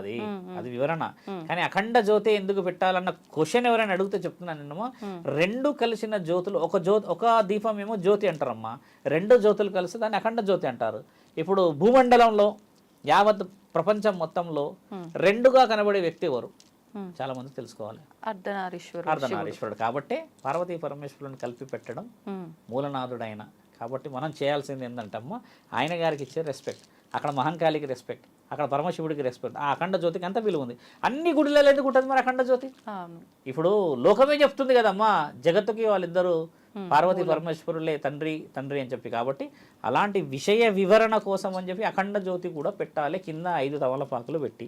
అది వివరణ. కానీ అఖండ జ్యోతి ఎందుకు పెట్టాలన్న క్వశ్చన్ ఎవరైనా అడిగితే చెప్తున్నాను నేనమ్మా, 2 కలిసిన జ్యోతులు ఒక దీపం ఏమో జ్యోతి అంటారమ్మా, 2 జ్యోతులు కలిసి దాన్ని అఖండ జ్యోతి అంటారు. ఇప్పుడు భూమండలంలో యావత్ ప్రపంచం మొత్తంలో 2గా కనబడే వ్యక్తి ఎవరు? చాలా మంది తెలుసుకోవాలి. అర్ధనారీశ్వరుడు. కాబట్టి పార్వతీ పరమేశ్వరులను కలిపి పెట్టడం మూలనాథుడైన. కాబట్టి మనం చేయాల్సింది ఏంటంటమ్మా, ఆయన గారికి ఇచ్చే రెస్పెక్ట్. అక్కడ మహంకాళికి రెస్పెక్ట్, అక్కడ పరమశివుడికి రెస్పెక్ట్, ఆ అఖండ జ్యోతికి అంత విలువ ఉంది. అన్ని గుడిలలో ఎందుకు ఉంటుంది మరి అఖండ జ్యోతి? ఇప్పుడు లోకమే చెప్తుంది కదమ్మా, జగత్తుకి వాళ్ళిద్దరు పార్వతీ పరమేశ్వరులే తండ్రి తండ్రి అని చెప్పి. కాబట్టి అలాంటి విషయ వివరణ కోసం అని చెప్పి అఖండ జ్యోతి కూడా పెట్టాలి. కింద 5 తమలపాకులు పెట్టి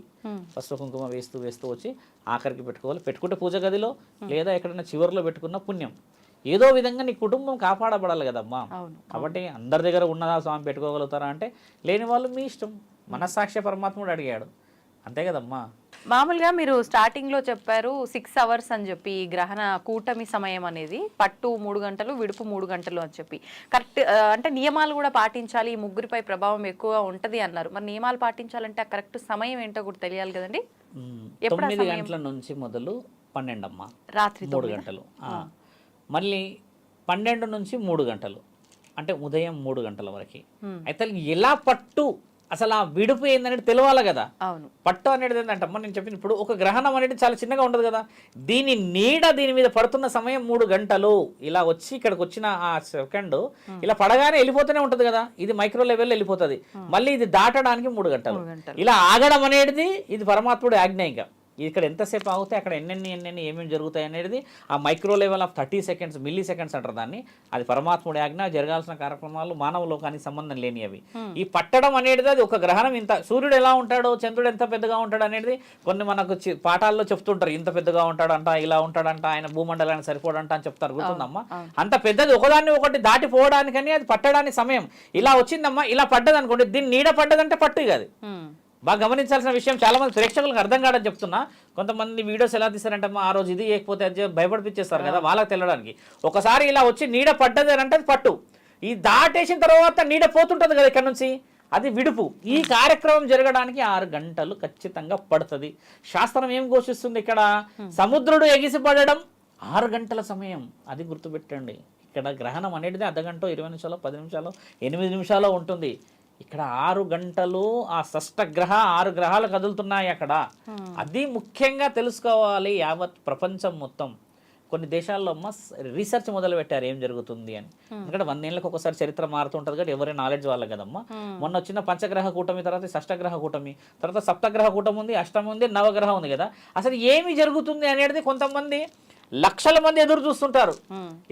పసుపు కుంకుమ వేస్తూ వేస్తూ వచ్చి ఆఖరికి పెట్టుకోవాలి. పెట్టుకుంటే పూజ గదిలో లేదా ఎక్కడైనా చివరిలో పెట్టుకున్న పుణ్యం. ఏదో విధంగా నీ కుటుంబం కాపాడబడాలి కదమ్మా. కాబట్టి అందరి దగ్గర ఉన్నదా స్వామి పెట్టుకోగలుగుతారా అంటే లేని వాళ్ళు మీ ఇష్టం. మనస్సాక్షి పరమాత్ముడు అడిగాడు, అంతే కదమ్మా. మామూలుగా మీరు స్టార్టింగ్ లో చెప్పారు 6 అవర్స్ అని చెప్పి గ్రహణ కూటమి సమయం అనేది పట్టు 3 గంటలు విడుపు 3 గంటలు అని చెప్పి కరెక్ట్. అంటే నియమాలు కూడా పాటించాలి, ఈ ముగ్గురిపై ప్రభావం ఎక్కువ ఉంటది అన్నారు. మరి నియమాలు పాటించాలంటే ఆ కరెక్ట్ సమయం ఏంటో కూడా తెలియాలి కదండి. 9 గంటల నుంచి మొదలు 12 అమ్మా, రాత్రి 3 గంటలు. మళ్ళీ 12 నుంచి 3 గంటలు అంటే ఉదయం 3 గంటల వరకు. అయితే ఎలా పట్టు అసలు ఆ విడుపు ఏందనేది తెలియాలి కదా. అవును, పట్టు అనేది ఏంటంటే అమ్మ నేను చెప్పిన ఇప్పుడు ఒక గ్రహణం అనేది చాలా చిన్నగా ఉండదు కదా. దీని నీడ దీని మీద పడుతున్న సమయం 3 గంటలు. ఇలా వచ్చి ఇక్కడికి వచ్చిన ఆ సెకండ్ ఇలా పడగానే వెళ్ళిపోతూనే ఉంటుంది కదా. ఇది మైక్రో లెవెల్లో వెళ్ళిపోతుంది. మళ్ళీ ఇది దాటడానికి 3 గంటలు. ఇలా ఆగడం అనేది ఇది పరమాత్ముడి ఆజ్ఞ. ఇంకా ఇక్కడ ఎంతసేపు ఆగితే అక్కడ ఎన్నెన్ని ఏమేమి జరుగుతాయి అనేది ఆ micro level of 30 seconds milli seconds అంటారు దాన్ని. అది పరమాత్ముడి ఆజ్ఞ. జరగాల్సిన కార్యక్రమాలు మానవ లోకానికి సంబంధం లేని అవి. ఈ పట్టడం అనేది అది ఒక గ్రహణం. ఇంత సూర్యుడు ఎలా ఉంటాడో చంద్రుడు ఎంత పెద్దగా ఉంటాడు అనేది కొన్ని మనకు పాఠాల్లో చెప్తుంటారు. ఇంత పెద్దగా ఉంటాడంట, ఇలా ఉంటాడంట, ఆయన భూమండలానికి సరిపోడంట అని చెప్తారు. గుర్తుందమ్మా? అంత పెద్దది ఒకదాన్ని ఒకటి దాటిపోవడానికని అది పట్టడానికి సమయం. ఇలా వచ్చిందమ్మా, ఇలా పడ్డది అనుకోండి, దీన్ని నీడ పడ్డదంటే పట్టు కాదు. బాగా గమనించాల్సిన విషయం. చాలా మంది ప్రేక్షకులకు అర్థం కాదని చెప్తున్నా. కొంతమంది వీడియోస్ ఎలా తీస్తారంటే ఆ రోజు ఇది చేయకపోతే అది భయపడిపించేస్తారు కదా, వాళ్ళకి తెలియడానికి. ఒకసారి ఇలా వచ్చి నీడ పడ్డది అని అంటే అది పట్టు. ఈ దాటేసిన తర్వాత నీడ పోతుంటుంది కదా ఇక్కడ నుంచి, అది విడుపు. ఈ కార్యక్రమం జరగడానికి 6 గంటలు ఖచ్చితంగా పడుతుంది. శాస్త్రం ఏం ఘోషిస్తుంది ఇక్కడ? సముద్రుడు ఎగిసిపడడం 6 గంటల సమయం. అది గుర్తుపెట్టండి. ఇక్కడ గ్రహణం అనేది అర్ధగంట 20 నిమిషాలు 10 నిమిషాలు 8 నిమిషాలు ఉంటుంది. ఇక్కడ 6 గంటలు ఆ షష్టగ్రహ 6 గ్రహాలు కదులుతున్నాయి అక్కడ. అది ముఖ్యంగా తెలుసుకోవాలి యావత్ ప్రపంచం మొత్తం. కొన్ని దేశాల్లో రీసెర్చ్ మొదలు పెట్టారు ఏం జరుగుతుంది అని. ఎందుకంటే 100 ఏళ్ళకి ఒకసారి చరిత్ర మారుతుంటుంది కాబట్టి ఎవరి నాలెడ్జ్ వాళ్ళకి కదమ్మా. మొన్న వచ్చిన పంచగ్రహ కూటమి తర్వాత షష్టగ్రహ కూటమి తర్వాత సప్తగ్రహ కూటమి ఉంది, అష్టమి ఉంది, నవగ్రహం ఉంది కదా. అసలు ఏమి జరుగుతుంది అనేది కొంతమంది లక్షల మంది ఎదురు చూస్తుంటారు.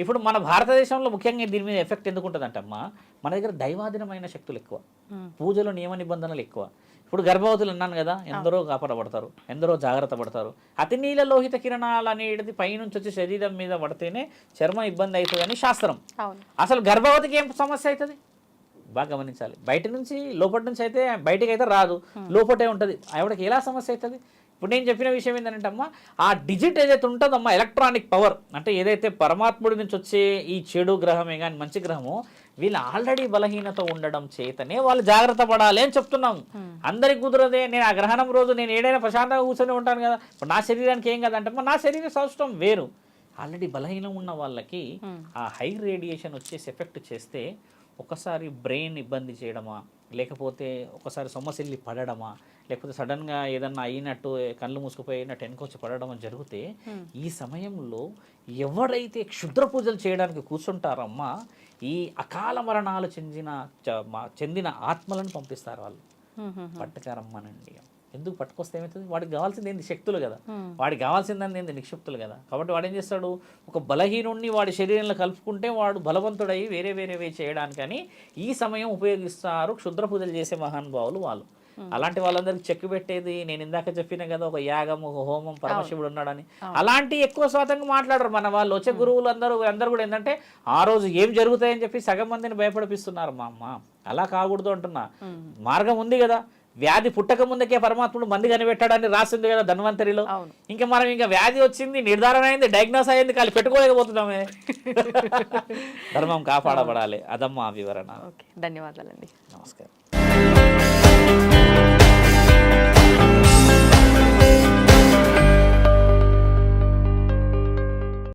ఇప్పుడు మన భారతదేశంలో ముఖ్యంగా దీని మీద ఎఫెక్ట్ ఎందుకు ఉంటుందంటమ్మా, మన దగ్గర దైవాధీనమైన శక్తులు ఎక్కువ, పూజలు నియమ నిబంధనలు ఎక్కువ. ఇప్పుడు గర్భవతులు అన్నాను కదా, ఎందరో కాపాడబడతారు, ఎందరో జాగ్రత్త పడతారు. అతి నీల లోహిత కిరణాలు అనేది పైనుంచి వచ్చి శరీరం మీద పడితేనే చర్మం ఇబ్బంది అవుతుంది అని శాస్త్రం. అసలు గర్భవతికి ఏం సమస్య అవుతుంది బాగా గమనించాలి. బయట నుంచి లోపటి నుంచి అయితే బయటకి అయితే రాదు, లోపటే ఉంటుంది. ఆవిడకి ఎలా సమస్య అవుతుంది? ఇప్పుడు నేను చెప్పిన విషయం ఏంటంటే అమ్మా, ఆ డిజిట్ ఏదైతే ఉంటుందమ్మా, ఎలక్ట్రానిక్ పవర్ అంటే ఏదైతే పరమాత్ముడి నుంచి వచ్చే ఈ చెడు గ్రహమే కానీ మంచి గ్రహము, వీళ్ళు ఆల్రెడీ బలహీనత ఉండడం చేతనే వాళ్ళు జాగ్రత్త పడాలి అని చెప్తున్నాము. అందరికి కుదరదే. నేను ఆ గ్రహణం రోజు నేను ఏదైనా ప్రశాంతంగా కూర్చొని ఉంటాను కదా, ఇప్పుడు నా శరీరానికి ఏం కదంటే నా శరీర సౌష్టం వేరు. ఆల్రెడీ బలహీనం ఉన్న వాళ్ళకి ఆ హై రేడియేషన్ వచ్చేసి ఎఫెక్ట్ చేస్తే ఒకసారి బ్రెయిన్ ఇబ్బంది చేయడమా, లేకపోతే ఒకసారి సొమ్మసిల్లి పడడమా, లేకపోతే సడన్గా ఏదన్నా అయినట్టు కళ్ళు మూసుకుపోయినట్టు వెనుకొచ్చి పడడం జరిగితే ఈ సమయంలో ఎవరైతే క్షుద్ర పూజలు చేయడానికి కూర్చుంటారమ్మా, ఈ అకాల మరణాలు చెందిన ఆత్మలను పంపిస్తారు వాళ్ళు. పట్టకారమ్మనండి. ఎందుకు పట్టుకొస్తే ఏమవుతుంది? వాడికి కావాల్సింది ఏంది? శక్తులు కదా. వాడికి కావాల్సిందని ఏంది? నిక్షిప్తులు కదా. కాబట్టి వాడు ఏం చేస్తాడు, ఒక బలహీనుడిని వాడి శరీరంలో కలుపుకుంటే వాడు బలవంతుడై వేరే వేరేవే చేయడానికని ఈ సమయం ఉపయోగిస్తారు క్షుద్ర పూజలు చేసే మహానుభావులు వాళ్ళు. అలాంటి వాళ్ళందరికీ చెక్కు పెట్టేది నేను ఇందాక చెప్పిన కదా, ఒక యాగం, ఒక హోమం, పరమశివుడు ఉన్నాడని. అలాంటి ఎక్కువ శాతంగా మాట్లాడరు మన వాళ్ళు. వచ్చే గురువులు అందరూ కూడా ఏంటంటే ఆ రోజు ఏం జరుగుతాయని చెప్పి సగం మందిని భయపడిపిస్తున్నారు. మా అమ్మ అలా కాకూడదు అంటున్నా. మార్గం ఉంది కదా. వ్యాధి పుట్టక ముందుకే పరమాత్ముడు మంది కనిపెట్టాడని రాసింది కదా ధన్వంతరిలో. ఇంకా మనం ఇంకా వ్యాధి వచ్చింది, నిర్ధారణ అయింది, డయాగ్నోస్ అయింది, కానీ పెట్టుకోలేకపోతున్నామే. ధర్మం కాపాడబడాలి. అదమ్మా వివరణ. ధన్యవాదాలండి. నమస్కారం.